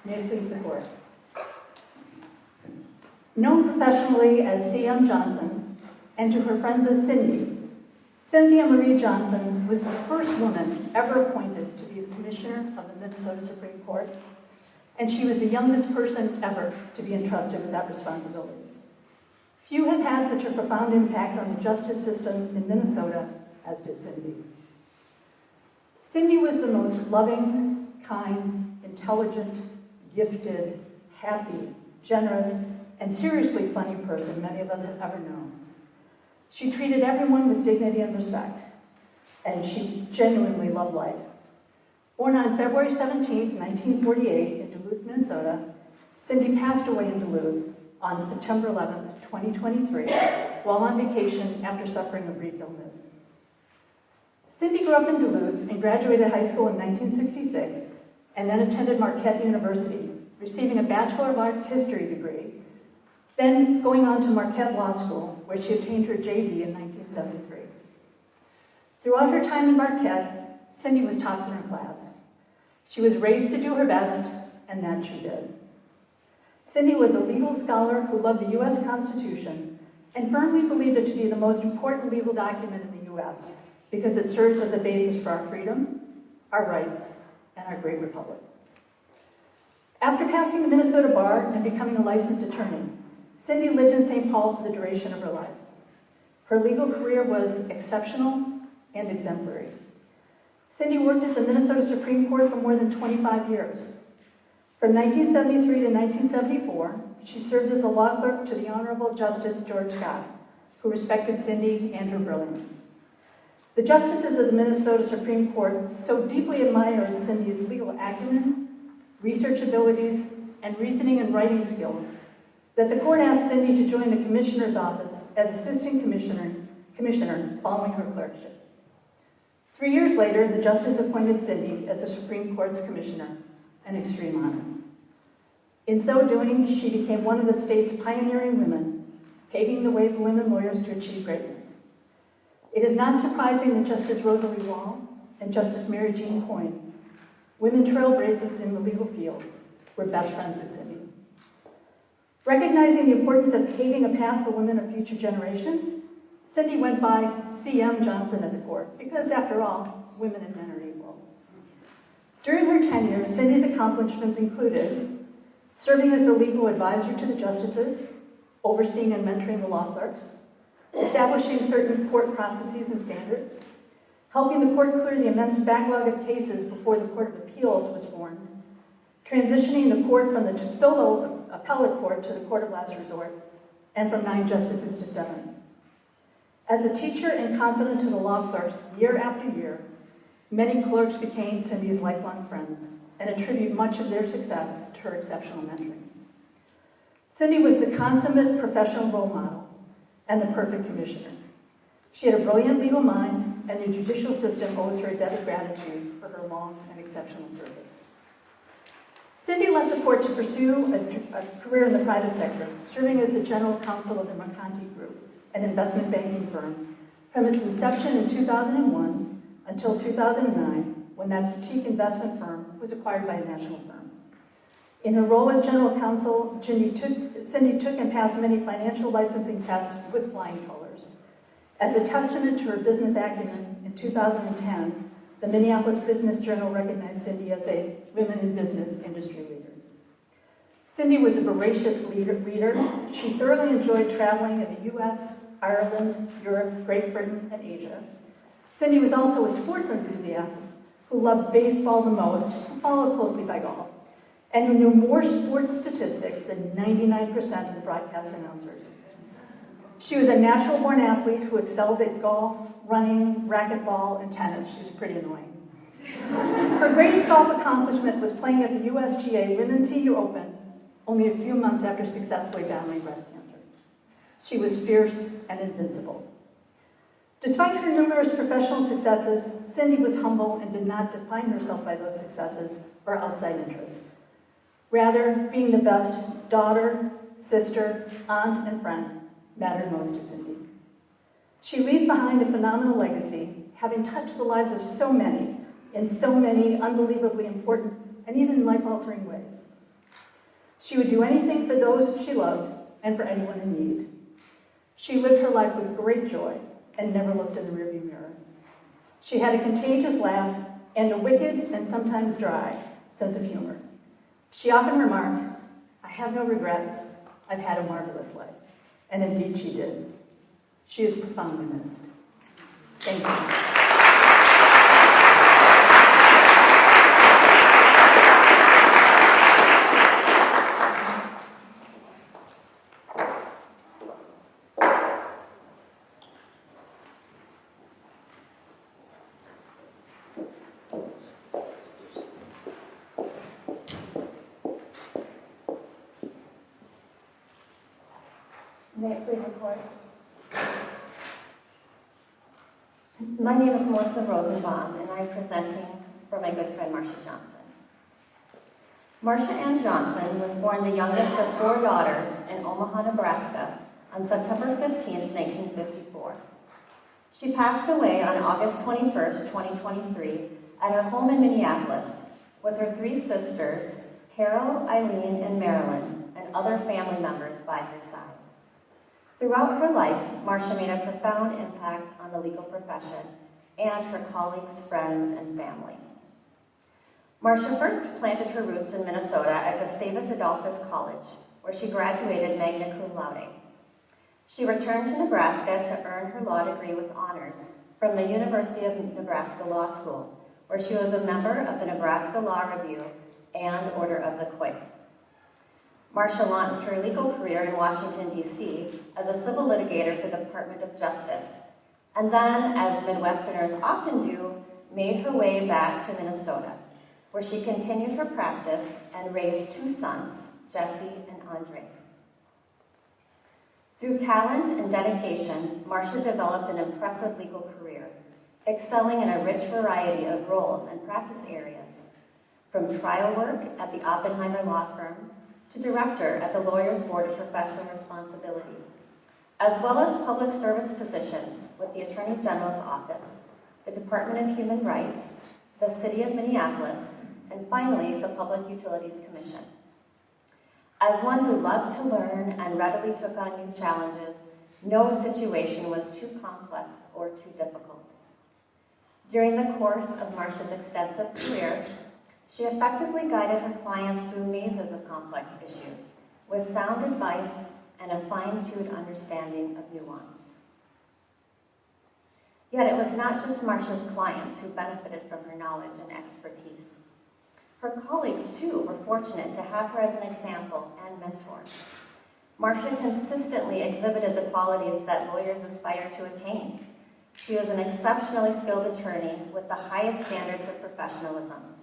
S9: May it please the court.
S12: Known professionally as C.M. Johnson, and to her friends as Cindy, Cynthia Marie Johnson was the first woman ever appointed to be the Commissioner of the Minnesota Supreme Court, and she was the youngest person ever to be entrusted with that responsibility. Few have had such a profound impact on the justice system in Minnesota as did Cindy. Cindy was the most loving, kind, intelligent, gifted, happy, generous, and seriously funny person many of us have ever known. She treated everyone with dignity and respect, and she genuinely loved life. Born on February 17, 1948 in Duluth, Minnesota, Cindy passed away in Duluth on September 11, 2023, while on vacation after suffering a brief illness. Cindy grew up in Duluth and graduated high school in 1966, and then attended Marquette University, receiving a Bachelor of Arts History degree, then going on to Marquette Law School, where she obtained her JD in 1973. Throughout her time in Marquette, Cindy was tops in her class. She was raised to do her best, and that she did. Cindy was a legal scholar who loved the U.S. Constitution and firmly believed it to be the most important legal document in the U.S. because it serves as a basis for our freedom, our rights, and our great republic. After passing the Minnesota bar and becoming a licensed attorney, Cindy lived in St. Paul for the duration of her life. Her legal career was exceptional and exemplary. Cindy worked at the Minnesota Supreme Court for more than 25 years. From 1973 to 1974, she served as a law clerk to the Honorable Justice George Scott, who respected Cindy and her brilliance. The justices of the Minnesota Supreme Court so deeply admired Cindy's legal acumen, research abilities, and reasoning and writing skills that the court asked Cindy to join the commissioner's office as assistant commissioner following her clerkship. 3 years later, the justice appointed Cindy as the Supreme Court's commissioner, an extreme honor. In so doing, she became one of the state's pioneering women, paving the way for women lawyers to achieve greatness. It is not surprising that Justice Rosalie Wall and Justice Mary Jean Coyne, women trailblazers in the legal field, were best friends with Cindy. Recognizing the importance of paving a path for women of future generations, Cindy went by C.M. Johnson at the court, because after all, women and men are equal. During her tenure, Cindy's accomplishments included serving as the legal advisor to the justices, overseeing and mentoring the law clerks, establishing certain court processes and standards, helping the court clear the immense backlog of cases before the Court of Appeals was formed, transitioning the court from the solo appellate court to the court of last resort, and from 9 justices to 7. As a teacher and confidant to the law clerks year after year, many clerks became Cindy's lifelong friends and attribute much of their success to her exceptional mentoring. Cindy was the consummate professional role model and the perfect commissioner. She had a brilliant legal mind, and the judicial system owes her a debt of gratitude for her long and exceptional service. Cindy left the court to pursue a career in the private sector, serving as the general counsel of the Mercanti Group, an investment banking firm, from its inception in 2001 until 2009, when that boutique investment firm was acquired by a national firm. In her role as general counsel, Cindy took and passed many financial licensing tests with flying colors. As a testament to her business acumen, in 2010, the Minneapolis Business Journal recognized Cindy as a Women in Business industry leader. Cindy was a voracious reader. She thoroughly enjoyed traveling in the U.S., Ireland, Europe, Great Britain, and Asia. Cindy was also a sports enthusiast who loved baseball the most, followed closely by golf, and who knew more sports statistics than 99% of the broadcast announcers. She was a natural-born athlete who excelled at golf, running, racquetball, and tennis. She was pretty annoying. Her greatest golf accomplishment was playing at the USGA Women's Senior Open only a few months after successfully battling breast cancer. She was fierce and invincible. Despite her numerous professional successes, Cindy was humble and did not define herself by those successes or outside interests. Rather, being the best daughter, sister, aunt, and friend mattered most to Cindy. She leaves behind a phenomenal legacy, having touched the lives of so many in so many unbelievably important and even life-altering ways. She would do anything for those she loved, and for anyone in need. She lived her life with great joy and never looked in the rearview mirror. She had a contagious laugh and a wicked and sometimes dry sense of humor. She often remarked, "I have no regrets. I've had a marvelous life." And indeed she did. She is profoundly missed. Thank you.
S13: May it please record. My name is Melissa Rosenbaum, and I'm presenting for my good friend Marcia Johnson. Marcia Ann Johnson was born the youngest of 4 daughters in Omaha, Nebraska on September 15, 1954. She passed away on August 21, 2023 at her home in Minneapolis with her 3 sisters, Carol, Eileen, and Marilyn, and other family members by her side. Throughout her life, Marcia made a profound impact on the legal profession and her colleagues, friends, and family. Marcia first planted her roots in Minnesota at Gustavus Adolphus College, where she graduated magna cum laude. She returned to Nebraska to earn her law degree with honors from the University of Nebraska Law School, where she was a member of the Nebraska Law Review and Order of the Quaker. Marcia launched her legal career in Washington, D.C. as a civil litigator for the Department of Justice, and then, as Midwesterners often do, made her way back to Minnesota, where she continued her practice and raised 2 sons, Jesse and Andre. Through talent and dedication, Marcia developed an impressive legal career, excelling in a rich variety of roles and practice areas, from trial work at the Oppenheimer Law Firm to director at the Lawyers Board of Professional Responsibility, as well as public service positions with the Attorney General's Office, the Department of Human Rights, the City of Minneapolis, and finally, the Public Utilities Commission. As one who loved to learn and readily took on new challenges, no situation was too complex or too difficult. During the course of Marcia's extensive career, she effectively guided her clients through mazes of complex issues with sound advice and a fine-tuned understanding of nuance. Yet it was not just Marcia's clients who benefited from her knowledge and expertise. Her colleagues, too, were fortunate to have her as an example and mentor. Marcia consistently exhibited the qualities that lawyers aspire to attain. She was an exceptionally skilled attorney with the highest standards of professionalism.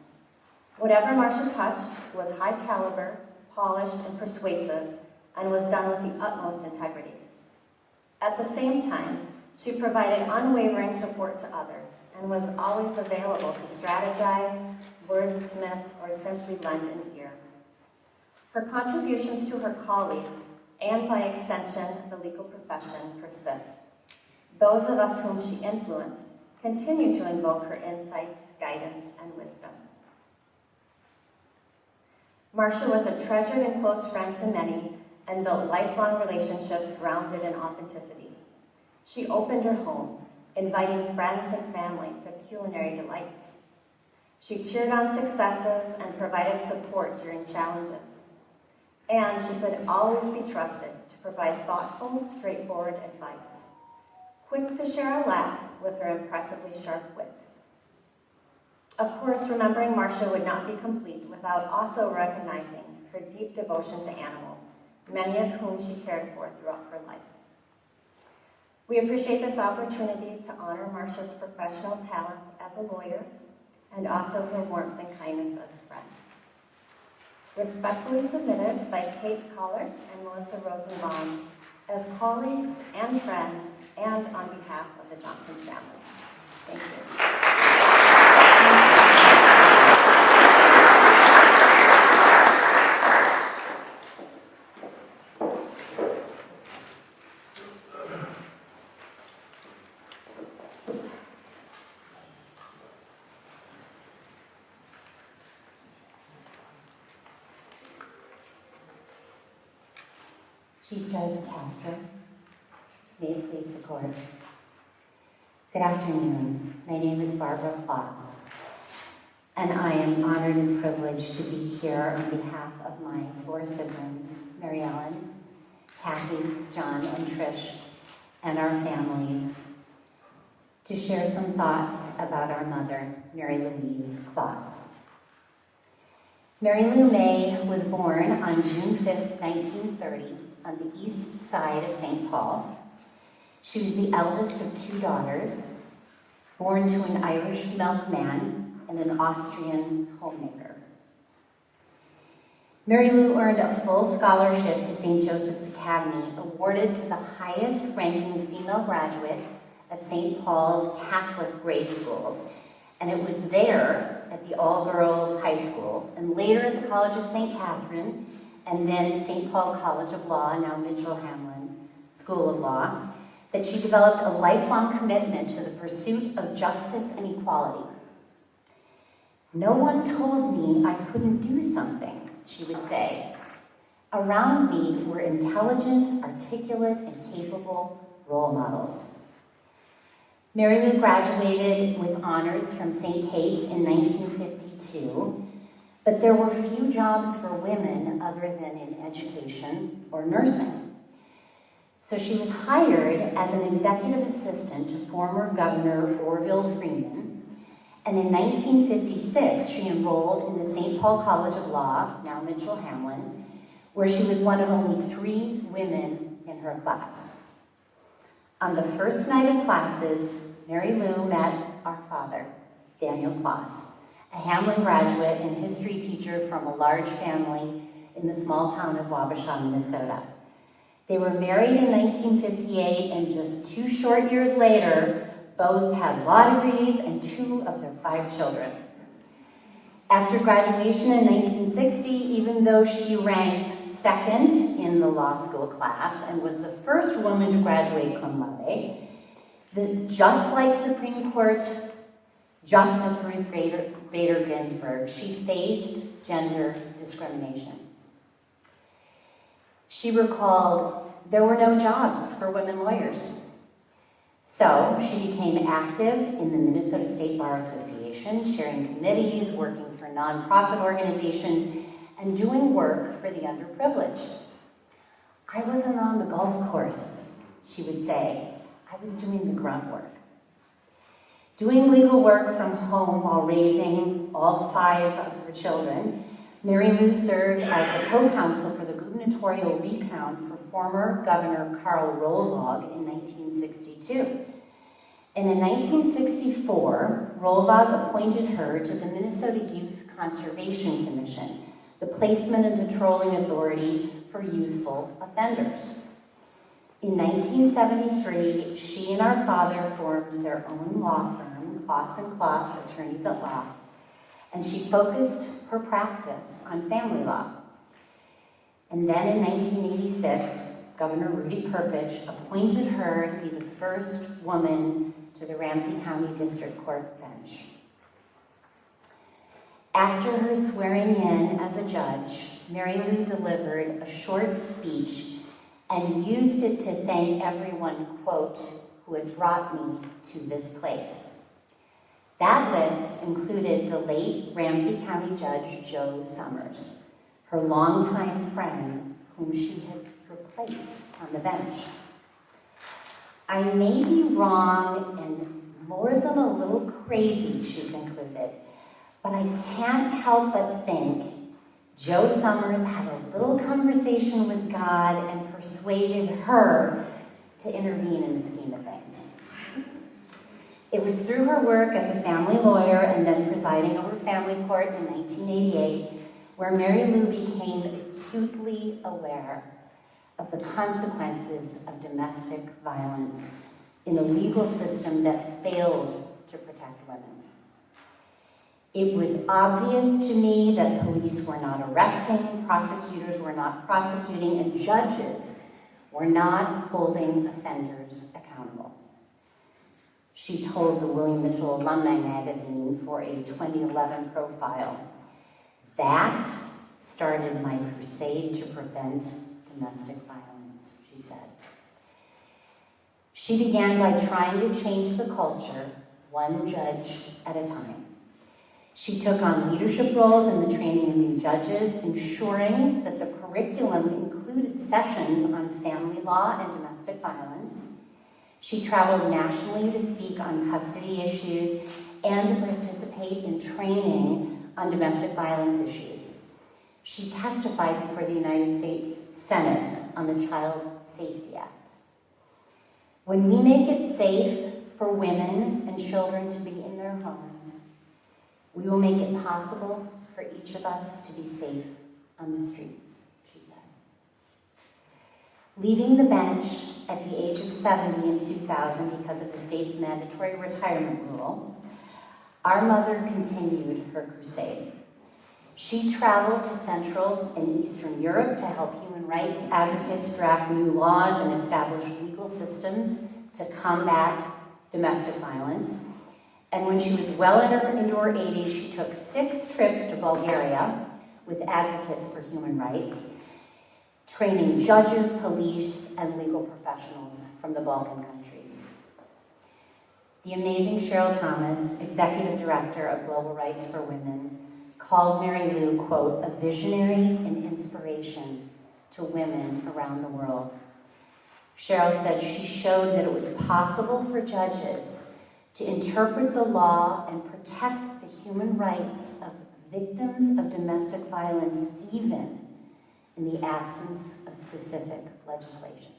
S13: Whatever Marcia touched was high caliber, polished, and persuasive, and was done with the utmost integrity. At the same time, she provided unwavering support to others and was always available to strategize, wordsmith, or simply lend an ear. Her contributions to her colleagues, and by extension, the legal profession, persist. Those of us whom she influenced continue to invoke her insights, guidance, and wisdom. Marcia was a treasured and close friend to many and built lifelong relationships grounded in authenticity. She opened her home, inviting friends and family to culinary delights. She cheered on successes and provided support during challenges. And she could always be trusted to provide thoughtful, straightforward advice, quick to share a laugh with her impressively sharp wit. Of course, remembering Marcia would not be complete without also recognizing her deep devotion to animals, many of whom she cared for throughout her life. We appreciate this opportunity to honor Marcia's professional talents as a lawyer and also her warmth and kindness as a friend. Respectfully submitted by Kate Collard and Melissa Rosenbaum as colleagues and friends and on behalf of the Johnson family. Thank you.
S14: Chief Judge Castro, may it please the court. Good afternoon. My name is Barbara Kloss, and I am honored and privileged to be here on behalf of my 4 siblings, Mary Ellen, Kathy, John, and Trish, and our families, to share some thoughts about our mother, Mary Louise Kloss. Mary Lou May was born on June 5th, 1930, on the east side of St. Paul. She was the eldest of 2 daughters, born to an Irish milkman and an Austrian homemaker. Mary Lou earned a full scholarship to St. Joseph's Academy, awarded to the highest-ranking female graduate of St. Paul's Catholic grade schools, and it was there at the all-girls high school, and later at the College of St. Catherine, and then St. Paul College of Law, now Mitchell Hamlin School of Law, that she developed a lifelong commitment to the pursuit of justice and equality. "No one told me I couldn't do something," she would say. "Around me were intelligent, articulate, and capable role models." Mary Lou graduated with honors from St. Kate's in 1952, but there were few jobs for women other than in education or nursing. So she was hired as an executive assistant to former Governor Orville Freeman, and in 1956 she enrolled in the St. Paul College of Law, now Mitchell Hamlin, where she was one of only 3 women in her class. On the first night of classes, Mary Lou met our father, Daniel Kloss, a Hamlin graduate and history teacher from a large family in the small town of Wabasha, Minnesota. They were married in 1958, and just 2 short years later, both had law degrees and 2 of their 5 children. After graduation in 1960, even though she ranked 2nd in the law school class and was the first woman to graduate cum laude, just like Supreme Court Justice Ruth Bader Ginsburg, she faced gender discrimination. She recalled there were no jobs for women lawyers. So she became active in the Minnesota State Bar Association, chairing committees, working for nonprofit organizations, and doing work for the underprivileged. "I wasn't on the golf course," she would say. "I was doing the grunt work." Doing legal work from home while raising all 5 of her children, Mary Lou served as the co-counsel for the gubernatorial recount for former Governor Karl Rolvog in 1962. And in 1964, Rolvog appointed her to the Minnesota Youth Conservation Commission, the placement and patrolling authority for youthful offenders. In 1973, she and our father formed their own law firm, Kloss & Kloss Attorneys at Law, and she focused her practice on family law. And then in 1986, Governor Rudy Perpich appointed her to be the first woman to the Ramsey County District Court bench. After her swearing in as a judge, Mary Lou delivered a short speech and used it to thank everyone, quote, "who had brought me to this place." That list included the late Ramsey County Judge Joe Summers, her longtime friend whom she had replaced on the bench. "I may be wrong and more than a little crazy," she concluded, "but I can't help but think Joe Summers had a little conversation with God and persuaded her to intervene in the scheme of things." It was through her work as a family lawyer and then presiding over family court in 1988 where Mary Lou became acutely aware of the consequences of domestic violence in a legal system that failed to protect women. "It was obvious to me that police were not arresting, prosecutors were not prosecuting, and judges were not holding offenders accountable," she told the William Mitchell Alumni Magazine for a 2011 profile. "That started my crusade to prevent domestic violence." violence, she said. She began by trying to change the culture, one judge at a time. She took on leadership roles in the training of new judges, ensuring that the curriculum included sessions on family law and domestic violence. She traveled nationally to speak on custody issues and to participate in training on domestic violence issues. She testified before the United States Senate on the Child Safety Act. When we make it safe for women and children to be in their homes, we will make it possible for each of us to be safe on the streets, she said. Leaving the bench at the age of 70 in 2000 because of the state's mandatory retirement rule, our mother continued her crusade. She traveled to Central and Eastern Europe to help human rights advocates draft new laws and establish legal systems to combat domestic violence. And when she was well into her 80s, she took 6 trips to Bulgaria with advocates for human rights, training judges, police, and legal professionals from the Balkan countries. The amazing Cheryl Thomas, Executive Director of Global Rights for Women, called Mary Lou, quote, a visionary and inspiration to women around the world. Cheryl said she showed that it was possible for judges to interpret the law and protect the human rights of victims of domestic violence, even in the absence of specific legislation.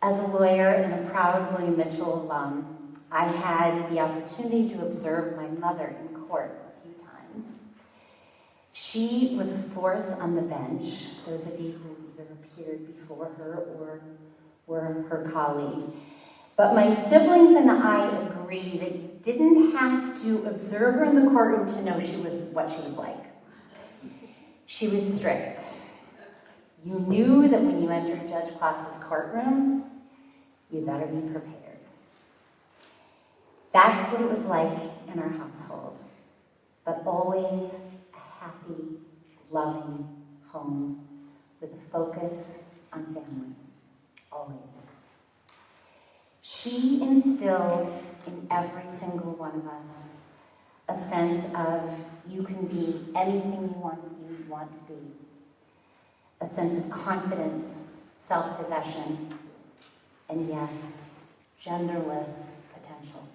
S14: As a lawyer and a proud William Mitchell alum, I had the opportunity to observe my mother in court a few times. She was a force on the bench, those of you who either appeared before her or were her colleague. But my siblings and I agree that you didn't have to observe her in the courtroom to know what she was like. She was strict. You knew that when you entered Judge Klaus's courtroom, you better be prepared. That's what it was like in our household, but always a happy, loving home with a focus on family, always. She instilled in every single one of us a sense of you can be anything you want to be, a sense of confidence, self-possession, and yes, genderless potential.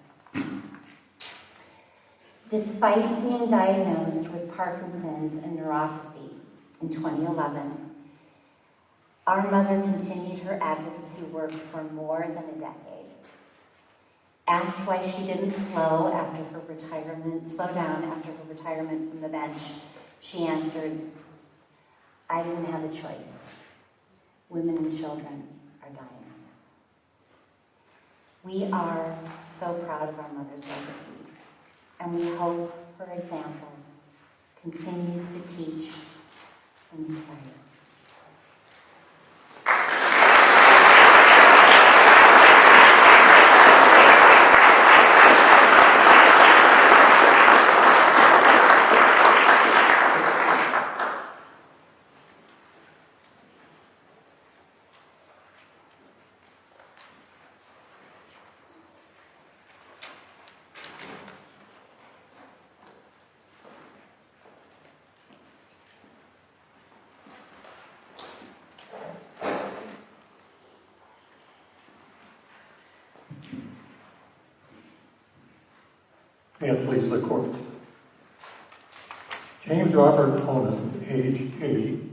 S14: Despite being diagnosed with Parkinson's and neuropathy in 2011, our mother continued her advocacy work for more than a decade. Asked why she didn't slow down after her retirement from the bench, she answered, I didn't have a choice. Women and children are dying. We are so proud of our mother's legacy, and we hope her example continues to teach and inspire.
S15: May it please the court. James Robert Conan, age 80,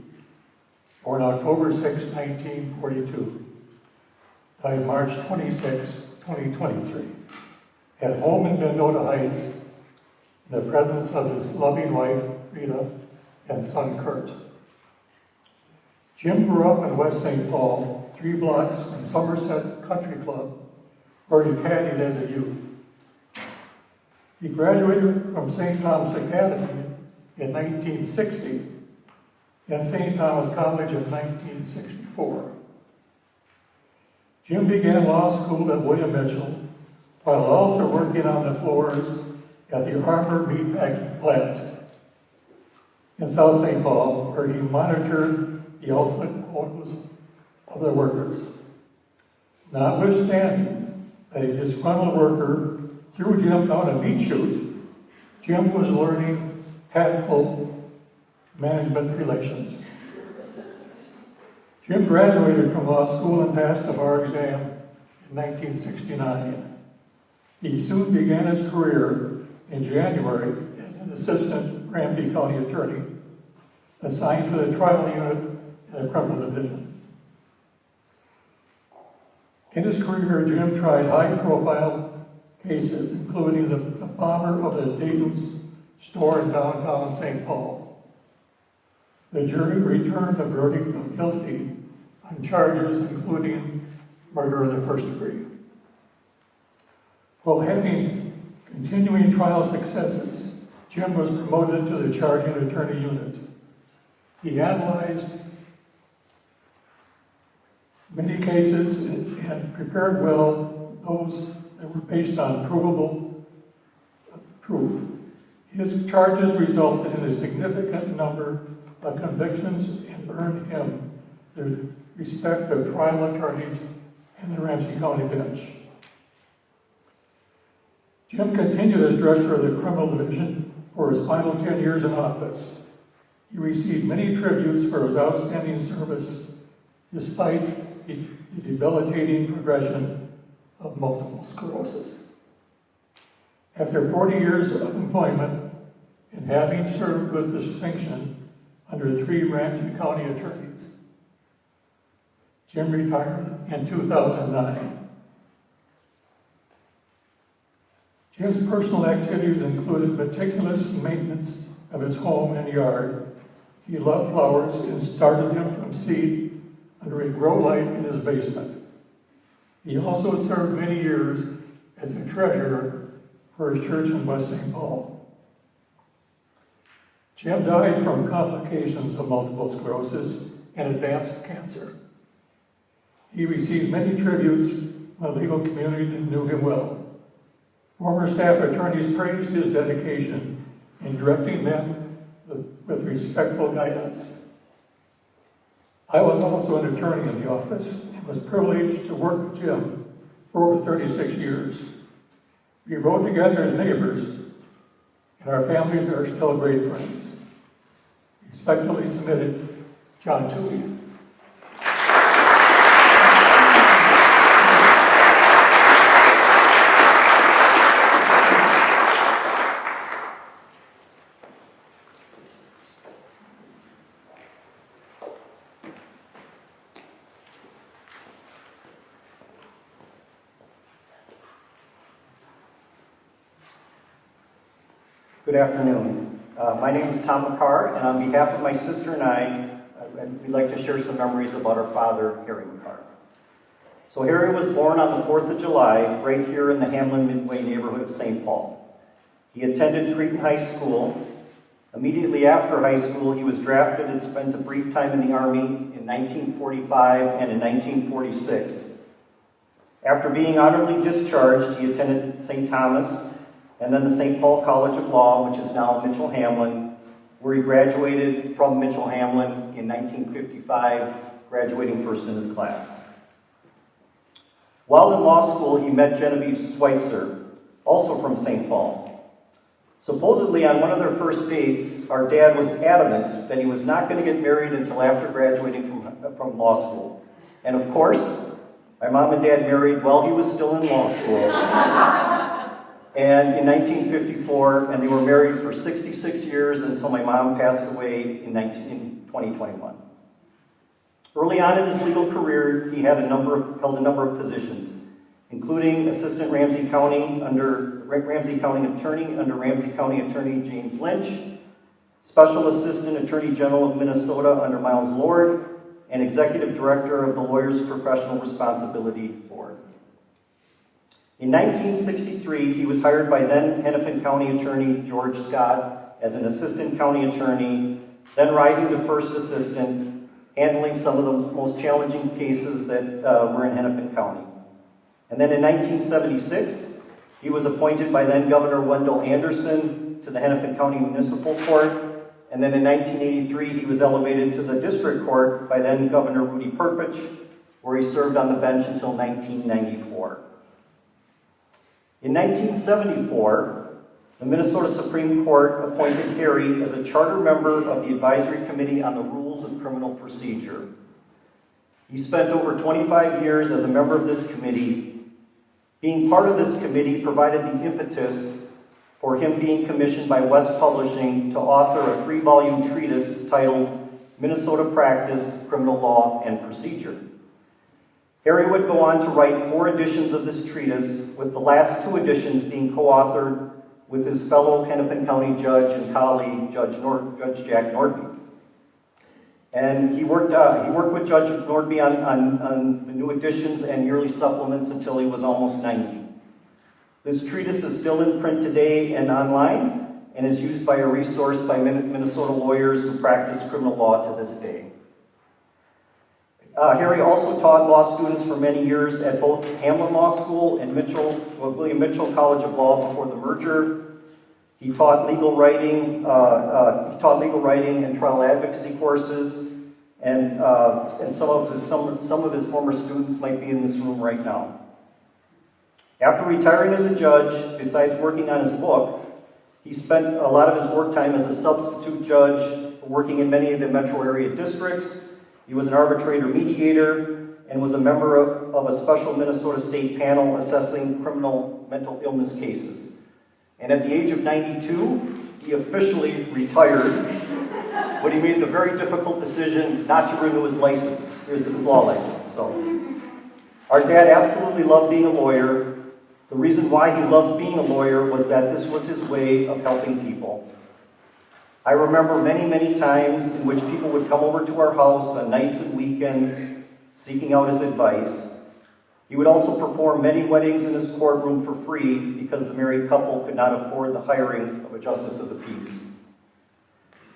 S15: born October 6, 1942, died March 26, 2023, at home in Mendota Heights in the presence of his loving wife, Rita, and son, Kurt. Jim grew up in West St. Paul, 3 blocks from Somerset Country Club, where he caddied as a youth. He graduated from St. Thomas Academy in 1960 and St. Thomas College in 1964. Jim began law school at William Mitchell while also working on the floors at the Arbor Meatpacking Plant in South St. Paul, where he monitored the output photos of the workers. Notwithstanding that a disgruntled worker threw Jim down a meat chute, Jim was learning tactful management relations. Jim graduated from law school and passed the bar exam in 1969. He soon began his career in January as an assistant Ramsey County attorney, assigned to the trial unit in the criminal division. In his career, Jim tried high-profile cases, including the bomber of the Dayton's store in downtown St. Paul. The jury returned a verdict of guilty on charges including murder in the first degree. While having continuing trial successes, Jim was promoted to the charging attorney unit. He analyzed many cases and prepared well those that were based on provable proof. His charges resulted in a significant number of convictions and earned him the respect of trial attorneys and the Ramsey County bench. Jim continued as director of the criminal division for his final 10 years in office. He received many tributes for his outstanding service despite the debilitating progression of multiple sclerosis. After 40 years of employment and having served with distinction under 3 Ramsey County attorneys, Jim retired in 2009. Jim's personal activities included meticulous maintenance of his home and yard. He loved flowers and started them from seed under a grow light in his basement. He also served many years as a treasurer for his church in West St. Paul. Jim died from complications of multiple sclerosis and advanced cancer. He received many tributes from the legal community that knew him well. Former staff attorneys praised his dedication in directing them with respectful guidance. I was also an attorney in the office and was privileged to work with Jim for over 36 years. We rode together as neighbors, and our families are still great friends. Respectfully submitted, John Toohey.
S16: Good afternoon. My name is Tom McCarr, and on behalf of my sister and I, we'd like to share some memories about our father, Harry McCarr. So Harry was born on the 4th of July, right here in the Hamlin-Midway neighborhood of St. Paul. He attended Cretan High School. Immediately after high school, he was drafted and spent a brief time in the Army in 1945 and in 1946. After being honorably discharged, he attended St. Thomas and then the St. Paul College of Law, which is now Mitchell-Hamlin, where he graduated from Mitchell-Hamlin in 1955, graduating first in his class. While in law school, he met Genevieve Schweitzer, also from St. Paul. Supposedly, on one of their first dates, our dad was adamant that he was not going to get married until after graduating from law school. And of course, my mom and dad married while he was still in law school. And in 1954, and they were married for 66 years until my mom passed away in 2021. Early on in his legal career, he held a number of positions, including assistant Ramsey County attorney under Ramsey County Attorney James Lynch, special assistant Attorney General of Minnesota under Miles Lord, and executive director of the Lawyers Professional Responsibility Board. In 1963, he was hired by then Hennepin County Attorney George Scott as an assistant county attorney, then rising to first assistant, handling some of the most challenging cases that were in Hennepin County. And then in 1976, he was appointed by then Governor Wendell Anderson to the Hennepin County Municipal Court, and then in 1983 he was elevated to the district court by then Governor Rudy Perpich, where he served on the bench until 1994. In 1974, the Minnesota Supreme Court appointed Harry as a charter member of the Advisory Committee on the Rules of Criminal Procedure. He spent over 25 years as a member of this committee. Being part of this committee provided the impetus for him being commissioned by West Publishing to author a 3-volume treatise titled Minnesota Practice, Criminal Law, and Procedure. Harry would go on to write 4 editions of this treatise, with the last 2 editions being co-authored with his fellow Hennepin County judge and colleague, Judge Jack Nordby. And he worked with Judge Nordby on the new editions and yearly supplements until he was almost 90. This treatise is still in print today and online, and is used by a resource by Minnesota lawyers who practice criminal law to this day. Harry also taught law students for many years at both Hamlin Law School and William Mitchell College of Law before the merger. He taught legal writing. And trial advocacy courses, and some of his former students might be in this room right now. After retiring as a judge, besides working on his book, he spent a lot of his work time as a substitute judge, working in many of the metro area districts. He was an arbitrator mediator and was a member of a special Minnesota state panel assessing criminal mental illness cases. And at the age of 92, he officially retired when he made the very difficult decision not to renew his law license. So, our dad absolutely loved being a lawyer. The reason why he loved being a lawyer was that this was his way of helping people. I remember many, many times in which people would come over to our house on nights and weekends seeking out his advice. He would also perform many weddings in his courtroom for free because the married couple could not afford the hiring of a justice of the peace.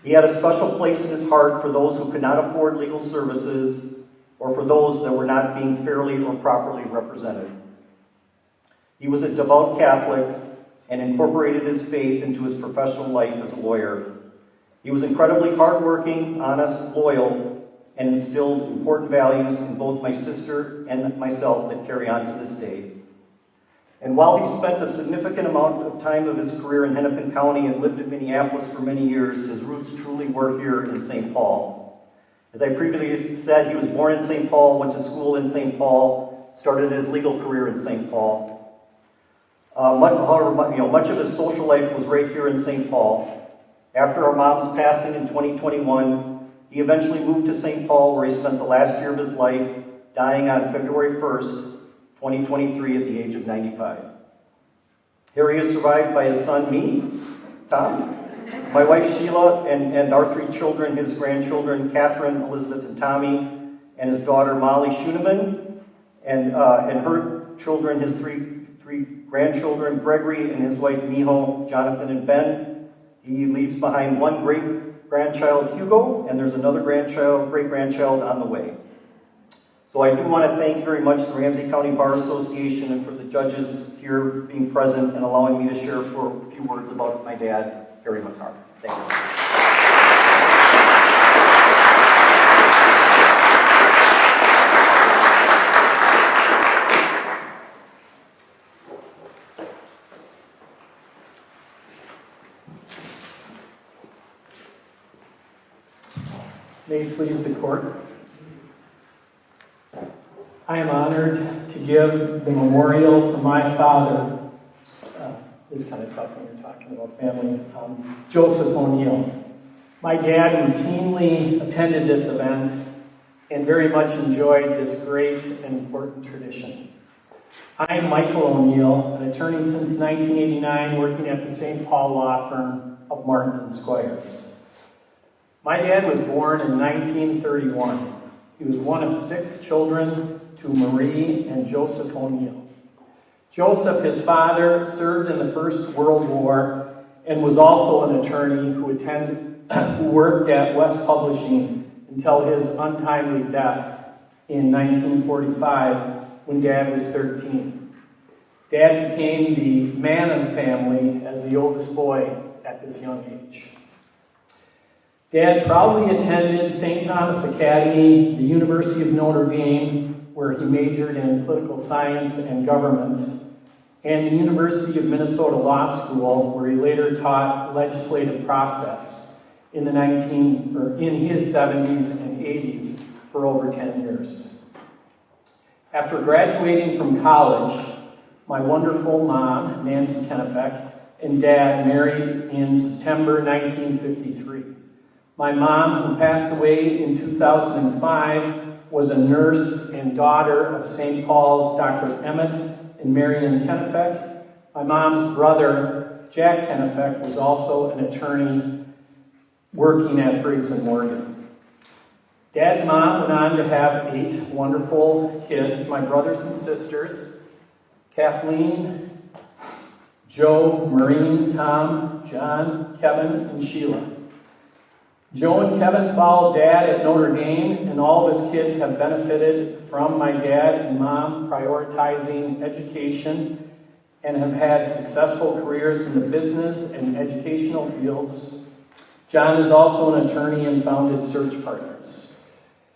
S16: He had a special place in his heart for those who could not afford legal services or for those that were not being fairly or properly represented. He was a devout Catholic and incorporated his faith into his professional life as a lawyer. He was incredibly hardworking, honest, loyal, and instilled important values in both my sister and myself that carry on to this day. And while he spent a significant amount of time of his career in Hennepin County and lived in Minneapolis for many years, his roots truly were here in St. Paul. As I previously said, he was born in St. Paul, went to school in St. Paul, started his legal career in St. Paul. Much of his social life was right here in St. Paul. After our mom's passing in 2021, he eventually moved to St. Paul, where he spent the last year of his life, dying on February 1st, 2023 at the age of 95. Harry is survived by his son, me, Tom, my wife Sheila, and our 3 children, his grandchildren, Catherine, Elizabeth, and Tommy, and his daughter Molly Schuneman, and her children, his three grandchildren, Gregory and his wife Miho, Jonathan, and Ben. He leaves behind 1 great-grandchild, Hugo, and there's another great-grandchild on the way. So I do want to thank very much the Ramsey County Bar Association and for the judges here being present and allowing me to share for a few words about my dad, Harry McCarr. Thanks.
S17: May it please the court. I am honored to give the memorial for my father. It's kind of tough when you're talking about family. Joseph O'Neill. My dad routinely attended this event and very much enjoyed this great and important tradition. I am Michael O'Neill, an attorney since 1989, working at the St. Paul law firm of Martin and Squires. My dad was born in 1931. He was one of 6 children to Marie and Joseph O'Neill. Joseph, his father, served in the First World War and was also an attorney who worked at West Publishing until his untimely death in 1945 when Dad was 13. Dad became the man of the family as the oldest boy at this young age. Dad proudly attended St. Thomas Academy, the University of Notre Dame, where he majored in political science and government, and the University of Minnesota Law School, where he later taught legislative process in his 70s and 80s for over 10 years. After graduating from college, my wonderful mom, Nancy Kennefick, and Dad married in September 1953. My mom, who passed away in 2005, was a nurse and daughter of St. Paul's Dr. Emmett and Marion Kennefick. My mom's brother, Jack Kennefick, was also an attorney working at Briggs & Morgan. Dad and Mom went on to have 8 wonderful kids, my brothers and sisters, Kathleen, Joe, Maureen, Tom, John, Kevin, and Sheila. Joe and Kevin followed Dad at Notre Dame, and all of his kids have benefited from my dad and mom prioritizing education and have had successful careers in the business and educational fields. John is also an attorney and founded Search Partners.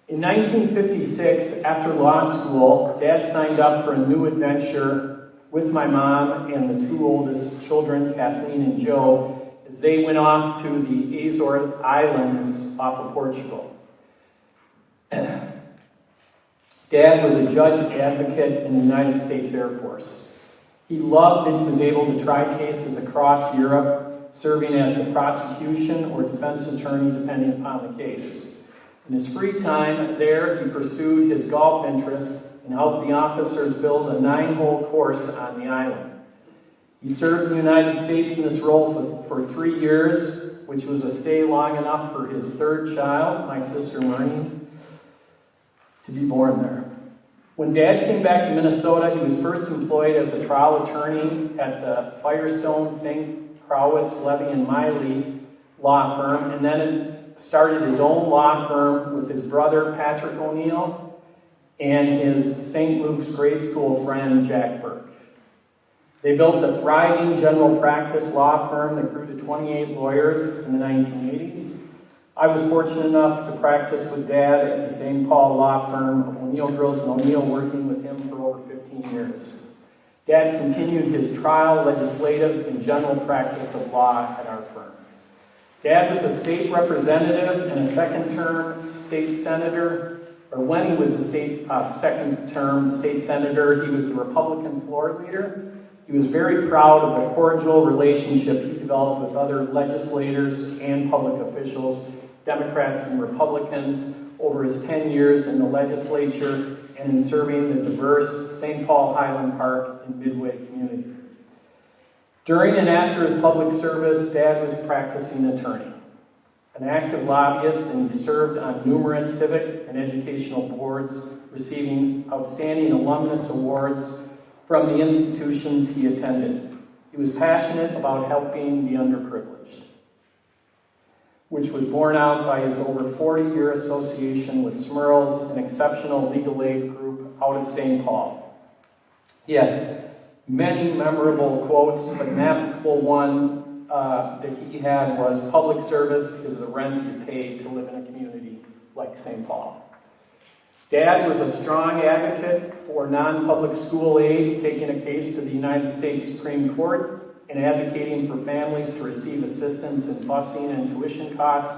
S17: In 1956, after law school, Dad signed up for a new adventure with my mom and the 2 oldest children, Kathleen and Joe, as they went off to the Azores Islands off of Portugal. Dad was a judge advocate in the United States Air Force. He loved that he was able to try cases across Europe, serving as the prosecution or defense attorney depending upon the case. In his free time there, he pursued his golf interest and helped the officers build a 9-hole course on the island. He served in the United States in this role for 3 years, which was a stay long enough for his 3rd child, my sister Maureen, to be born there. When Dad came back to Minnesota, he was first employed as a trial attorney at the Firestone, Fink, Crowitz, Levy, and Miley law firm, and then started his own law firm with his brother Patrick O'Neill and his St. Luke's grade school friend Jack Burke. They built a thriving general practice law firm that grew to 28 lawyers in the 1980s. I was fortunate enough to practice with Dad at the St. Paul law firm of O'Neill, Grills, and O'Neill, working with him for over 15 years. Dad continued his trial, legislative, and general practice of law at our firm. Dad was a state representative and a second-term state senator, or when he was a second-term state senator, he was the Republican floor leader. He was very proud of the cordial relationship he developed with other legislators and public officials, Democrats and Republicans, over his 10 years in the legislature and in serving the diverse St. Paul Highland Park and Midway community. During and after his public service, Dad was a practicing attorney, an active lobbyist, and he served on numerous civic and educational boards, receiving outstanding alumnus awards from the institutions he attended. He was passionate about helping the underprivileged, which was borne out by his over 40-year association with Smurls, an exceptional legal aid group out of St. Paul. He had many memorable quotes, but an applicable one that he had was, "Public service is the rent you pay to live in a community like St. Paul." Dad was a strong advocate for non-public school aid, taking a case to the United States Supreme Court and advocating for families to receive assistance in busing and tuition costs,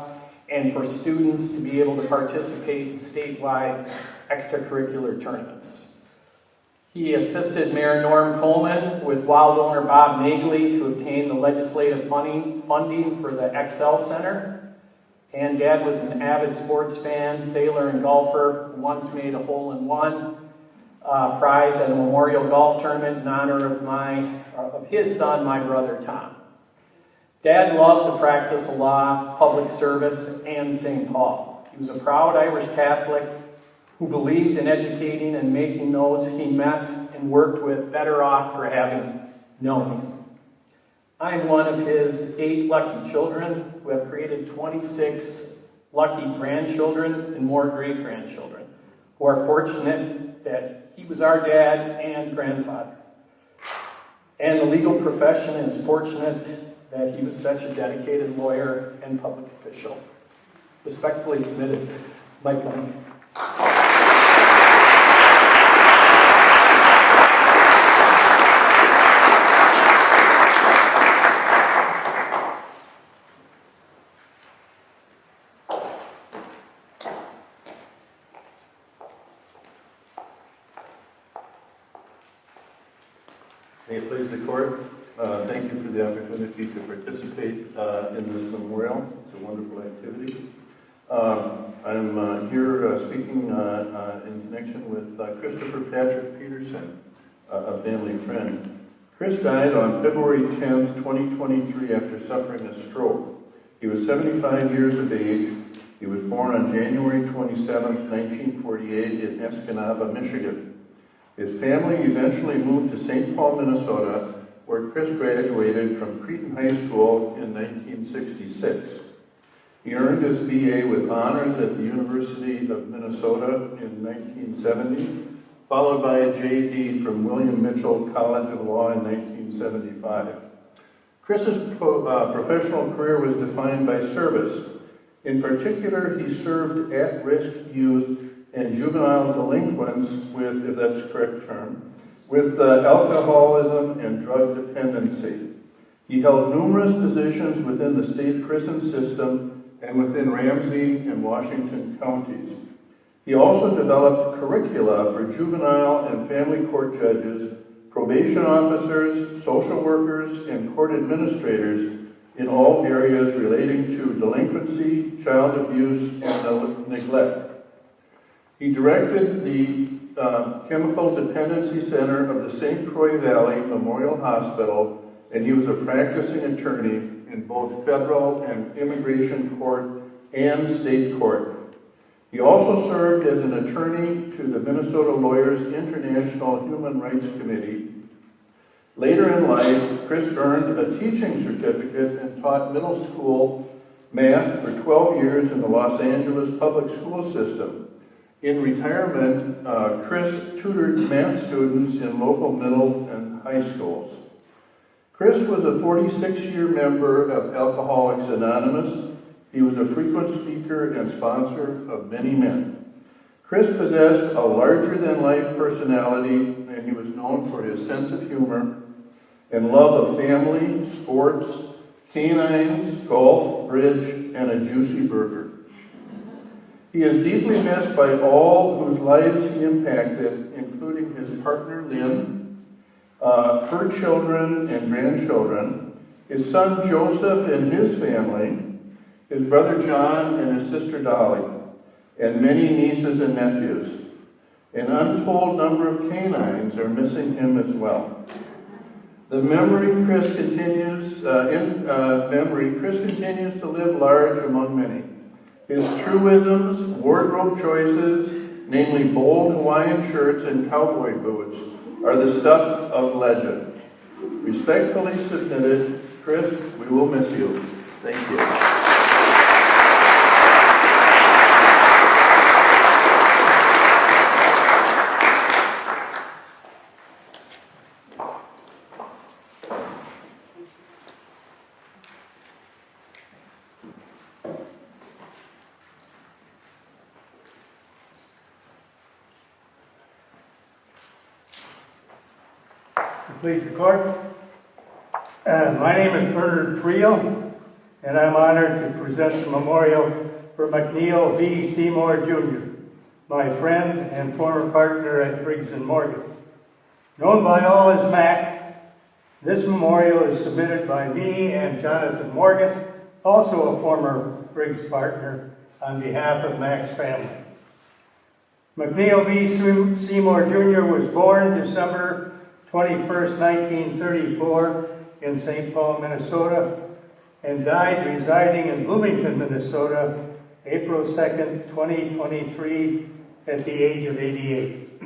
S17: and for students to be able to participate in statewide extracurricular tournaments. He assisted Mayor Norm Coleman with wild owner Bob Nagley to obtain the legislative funding for the Excel Center. And Dad was an avid sports fan, sailor, and golfer who once made a hole-in-one prize at a memorial golf tournament in honor of his son, my brother Tom. Dad loved the practice of law, public service, and St. Paul. He was a proud Irish Catholic who believed in educating and making those he met and worked with better off for having known him. I am one of his 8 lucky children who have created 26 lucky grandchildren and more great-grandchildren who are fortunate that he was our dad and grandfather. And the legal profession is fortunate that he was such a dedicated lawyer and public official. Respectfully submitted. Mike Conley.
S18: May it please the court, thank you for the opportunity to participate in this memorial. It's a wonderful activity. I'm here speaking in connection with Christopher Patrick Peterson, a family friend. Chris died on February 10th, 2023 after suffering a stroke. He was 75 years of age. He was born on January 27th, 1948 in Escanaba, Michigan. His family eventually moved to St. Paul, Minnesota, where Chris graduated from Cretin High School in 1966. He earned his BA with honors at the University of Minnesota in 1970, followed by a JD from William Mitchell College of Law in 1975. Chris's professional career was defined by service. In particular, he served at-risk youth and juvenile delinquents with, if that's the correct term, with alcoholism and drug dependency. He held numerous positions within the state prison system and within Ramsey and Washington counties. He also developed curricula for juvenile and family court judges, probation officers, social workers, and court administrators in all areas relating to delinquency, child abuse, and neglect. He directed the Chemical Dependency Center of the St. Croix Valley Memorial Hospital, and he was a practicing attorney in both federal and immigration court and state court. He also served as an attorney to the Minnesota Lawyers International Human Rights Committee. Later in life, Chris earned a teaching certificate and taught middle school math for 12 years in the Los Angeles public school system. In retirement, Chris tutored math students in local middle and high schools. Chris was a 46-year member of Alcoholics Anonymous. He was a frequent speaker and sponsor of many men. Chris possessed a larger-than-life personality, and he was known for his sense of humor and love of family, sports, canines, golf, bridge, and a juicy burger. He is deeply missed by all whose lives he impacted, including his partner Lynn, her children and grandchildren, his son Joseph and his family, his brother John and his sister Dolly, and many nieces and nephews. An untold number of canines are missing him as well. Chris continues to live large among many. His truisms, wardrobe choices, namely bold Hawaiian shirts and cowboy boots, are the stuff of legend. Respectfully submitted, Chris, we will miss you. Thank you.
S11: Please the court. My name is Bernard Friel, and I'm honored to present the memorial for McNeil V. Seymour Jr., my friend and former partner at Briggs & Morgan. Known by all as Mac, this memorial is submitted by me and Jonathan Morgan, also a former Briggs partner, on behalf of Mac's family. McNeil V. Seymour Jr. was born December 21st, 1934 in St. Paul, Minnesota, and died residing in Bloomington, Minnesota, April 2nd, 2023, at the age of 88.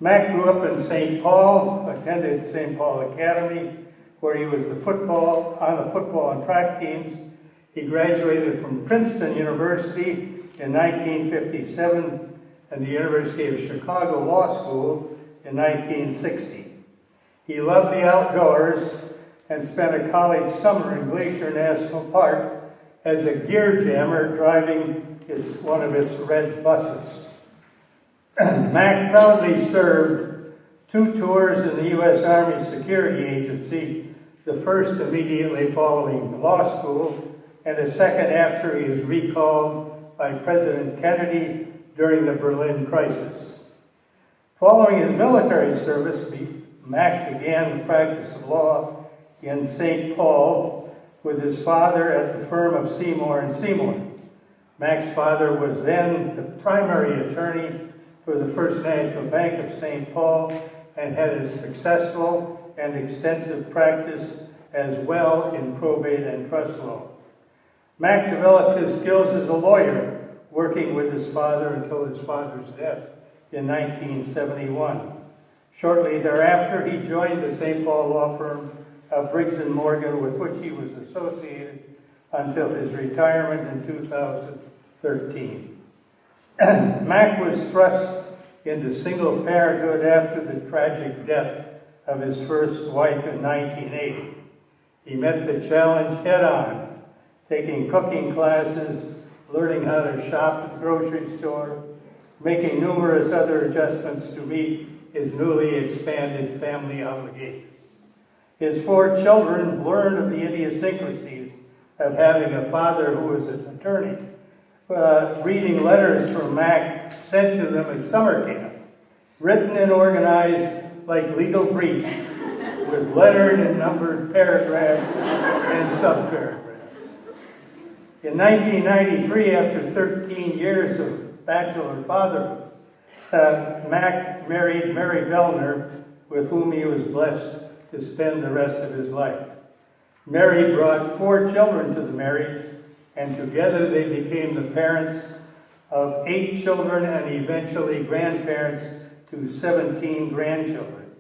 S11: Mac grew up in St. Paul, attended St. Paul Academy, where he was on the football and track teams. He graduated from Princeton University in 1957 and the University of Chicago Law School in 1960. He loved the outdoors and spent a college summer in Glacier National Park
S19: as a gear jammer driving one of its red buses. Mac proudly served 2 tours in the U.S. Army Security Agency, the first immediately following law school, and a second after he was recalled by President Kennedy during the Berlin crisis. Following his military service, Mac began the practice of law in St. Paul with his father at the firm of Seymour and Seymour. Mac's father was then the primary attorney for the First National Bank of St. Paul and had a successful and extensive practice as well in probate and trust law. Mac developed his skills as a lawyer, working with his father until his father's death in 1971. Shortly thereafter, he joined the St. Paul law firm of Briggs & Morgan, with which he was associated until his retirement in 2013. Mac was thrust into single parenthood after the tragic death of his first wife in 1980. He met the challenge head-on, taking cooking classes, learning how to shop at the grocery store, making numerous other adjustments to meet his newly expanded family obligations. His 4 children learned of the idiosyncrasies of having a father who was an attorney, reading letters from Mac sent to them at summer camp, written and organized like legal briefs, with lettered and numbered paragraphs and subparagraphs. In 1993, after 13 years of bachelor fatherhood, Mac married Mary Vellner, with whom he was blessed to spend the rest of his life. Mary brought 4 children to the marriage, and together they became the parents of 8 children and eventually grandparents to 17 grandchildren.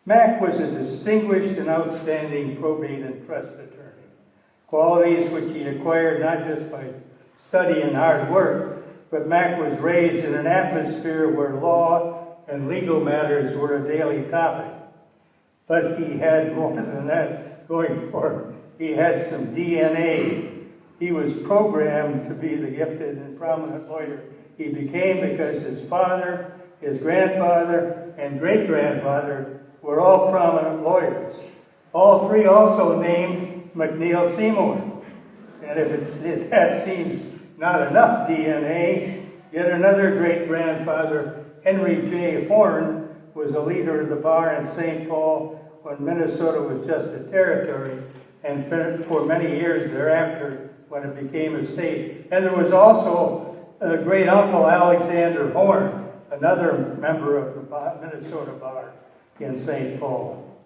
S19: Mac was a distinguished and outstanding probate and trust attorney, qualities which he acquired not just by study and hard work, but Mac was raised in an atmosphere where law and legal matters were a daily topic. But he had more than that going for him. He had some DNA. He was programmed to be the gifted and prominent lawyer he became because his father, his grandfather, and great-grandfather were all prominent lawyers. All 3 also named McNeil Seymour. And if that seems not enough DNA, yet another great-grandfather, Henry J. Horn, was a leader of the bar in St. Paul when Minnesota was just a territory, and for many years thereafter when it became a state. And there was also great-uncle Alexander Horn, another member of the Minnesota bar in St. Paul.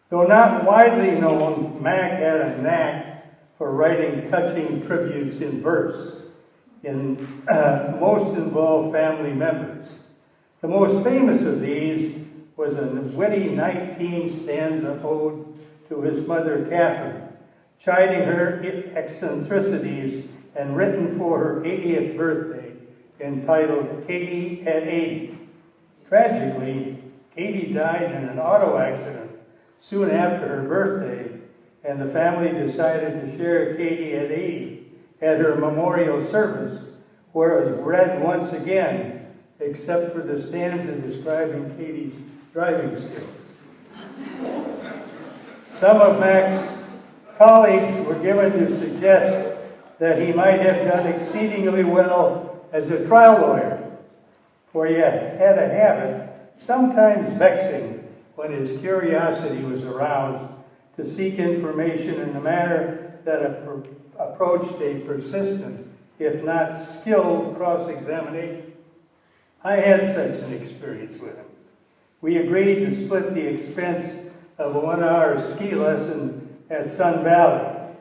S19: Though not widely known, Mac had a knack for writing touching tributes in verse. Most involved family members. The most famous of these was a witty 19-stanza ode to his mother Catherine, chiding her eccentricities, and written for her 80th birthday, entitled Katie at 80. Tragically, Katie died in an auto accident soon after her birthday, and the family decided to share Katie at 80 at her memorial service, where it was read once again, except for the stanza describing Katie's driving skills. Some of Mac's colleagues were given to suggest that he might have done exceedingly well as a trial lawyer, for he had a habit, sometimes vexing, when his curiosity was aroused, to seek information in a manner that approached a persistent, if not skilled, cross-examination. I had such an experience with him. We agreed to split the expense of a 1-hour ski lesson at Sun Valley.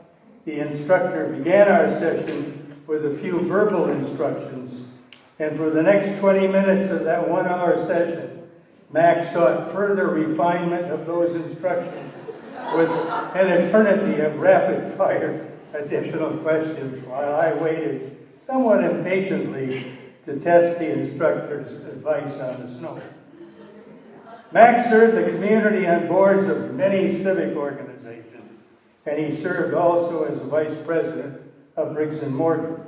S19: The instructor began our session with a few verbal instructions, and for the next 20 minutes of that 1-hour session, Mac sought further refinement of those instructions with an eternity of rapid-fire additional questions while I waited somewhat impatiently to test the instructor's advice on the snow. Mac served the community on boards of many civic organizations, and he served also as a vice president of Briggs and Morgan.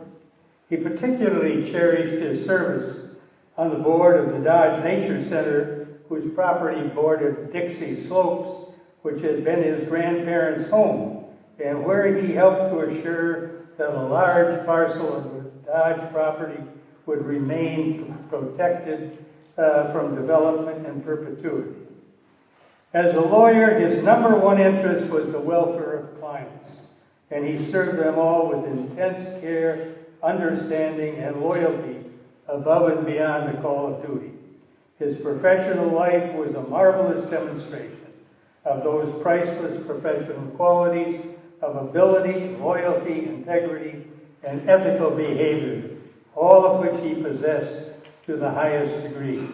S19: He particularly cherished his service on the board of the Dodge Nature Center, whose property bordered Dixie Slopes, which had been his grandparents' home, and where he helped to assure that a large parcel of the Dodge property would remain protected from development and perpetuity. As a lawyer, his number one interest was the welfare of clients, and he served them all with intense care, understanding, and loyalty above and beyond the call of duty. His professional life was a marvelous demonstration of those priceless professional qualities of ability, loyalty, integrity, and ethical behavior, all of which he possessed to the highest degree.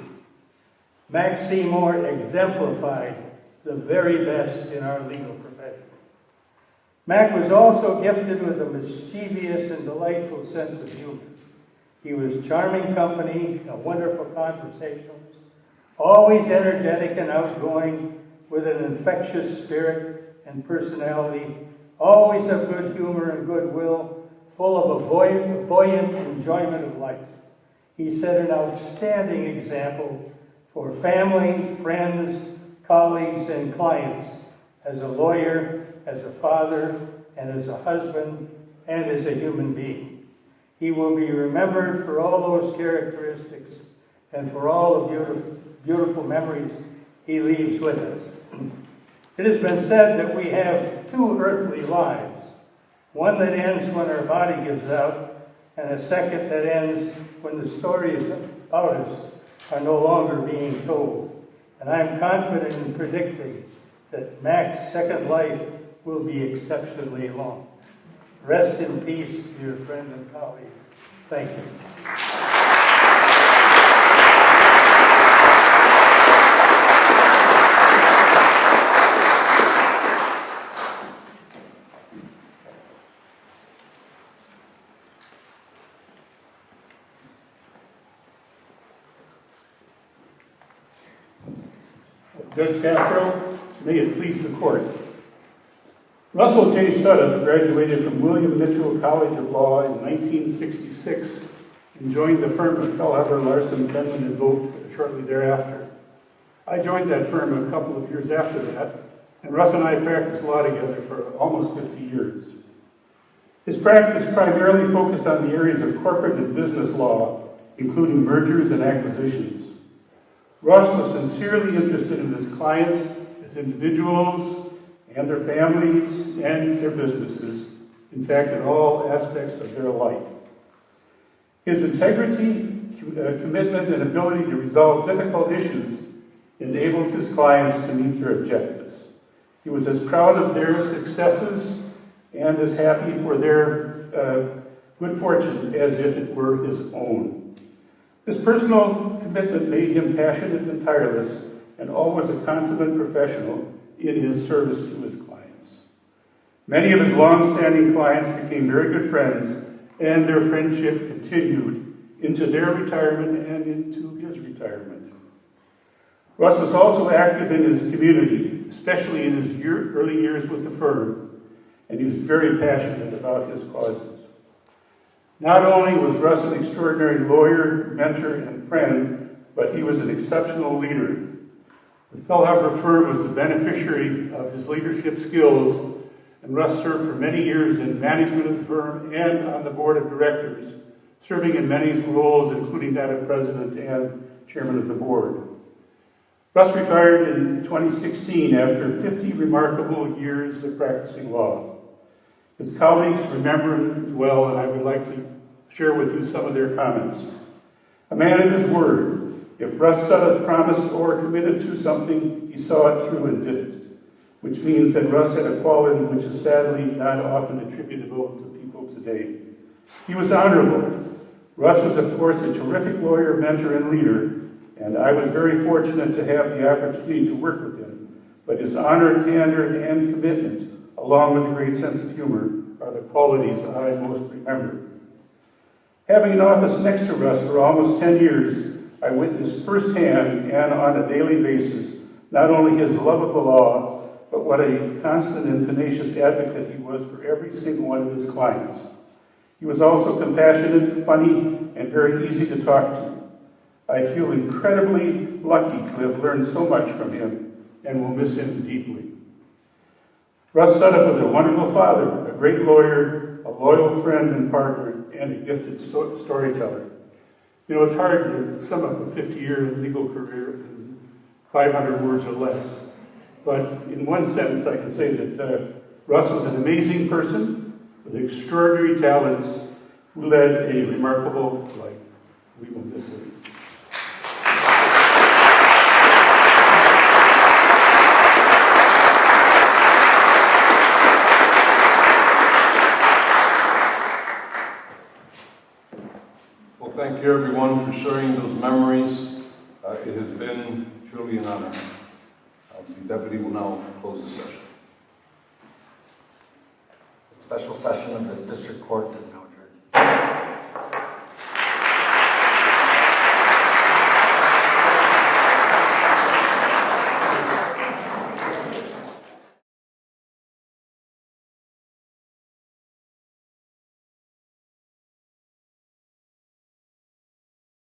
S19: Max Seymour exemplified the very best in our legal profession. Mac was also gifted with a mischievous and delightful sense of humor. He was charming company, a wonderful conversationalist, always energetic and outgoing, with an infectious spirit and personality, always of good humor and goodwill, full of a buoyant enjoyment of life. He set an outstanding example for family, friends, colleagues, and clients as a lawyer, as a father, and as a husband, and as a human being. He will be remembered for all those characteristics and for all the beautiful memories he leaves with us. It has been said that we have two earthly lives, one that ends when our body gives out, and a second that ends when the stories about us are no longer being told. And I am confident in predicting that Mac's second life will be exceptionally long. Rest in peace, dear friend and colleague. Thank you.
S15: Judge Castro, may it please the court. Russell J. Sudduth graduated from William Mitchell College of Law in 1966 and joined the firm of Fellhaber, Larson, Denman, and Vogt shortly thereafter. I joined that firm a couple of years after that, and Russ and I practiced law together for almost 50 years. His practice primarily focused on the areas of corporate and business law, including mergers and acquisitions. Russ was sincerely interested in his clients as individuals and their families and their businesses, in fact, in all aspects of their life. His integrity, commitment, and ability to resolve difficult issues enabled his clients to meet their objectives. He was as proud of their successes and as happy for their good fortune as if it were his own. His personal commitment made him passionate and tireless, and always a consummate professional in his service to his clients. Many of his long-standing clients became very good friends, and their friendship continued into their retirement and into his retirement. Russ was also active in his community, especially in his early years with the firm, and he was very passionate about his causes. Not only was Russ an extraordinary lawyer, mentor, and friend, but he was an exceptional leader. The Fellhaber firm was the beneficiary of his leadership skills, and Russ served for many years in management of the firm and on the board of directors, serving in many roles, including that of president and chairman of the board. Russ retired in 2016 after 50 remarkable years of practicing law. His colleagues remember him well, and I would like to share with you some of their comments. A man of his word. If Russ Sudduth promised or committed to something, he saw it through and did it, which means that Russ had a quality which is sadly not often attributable to people today. He was honorable. Russ was, of course, a terrific lawyer, mentor, and leader, and I was very fortunate to have the opportunity to work with him. But his honor, candor, and commitment, along with a great sense of humor, are the qualities I most remember. Having an office next to Russ for almost 10 years, I witnessed firsthand and on a daily basis not only his love of the law, but what a constant and tenacious advocate he was for every single one of his clients.
S20: He was also compassionate, funny, and very easy to talk to. I feel incredibly lucky to have learned so much from him and will miss him deeply. Russ Suddeth was a wonderful father, a great lawyer, a loyal friend and partner, and a gifted storyteller. You know, it's hard to sum up a 50-year legal career in 500 words or less. But in one sentence, I can say that Russ was an amazing person with extraordinary talents who led a remarkable life. We will miss him.
S2: Well, thank you everyone for sharing those memories. It has been truly an honor. The deputy will now close the session.
S16: The special session of the district court is now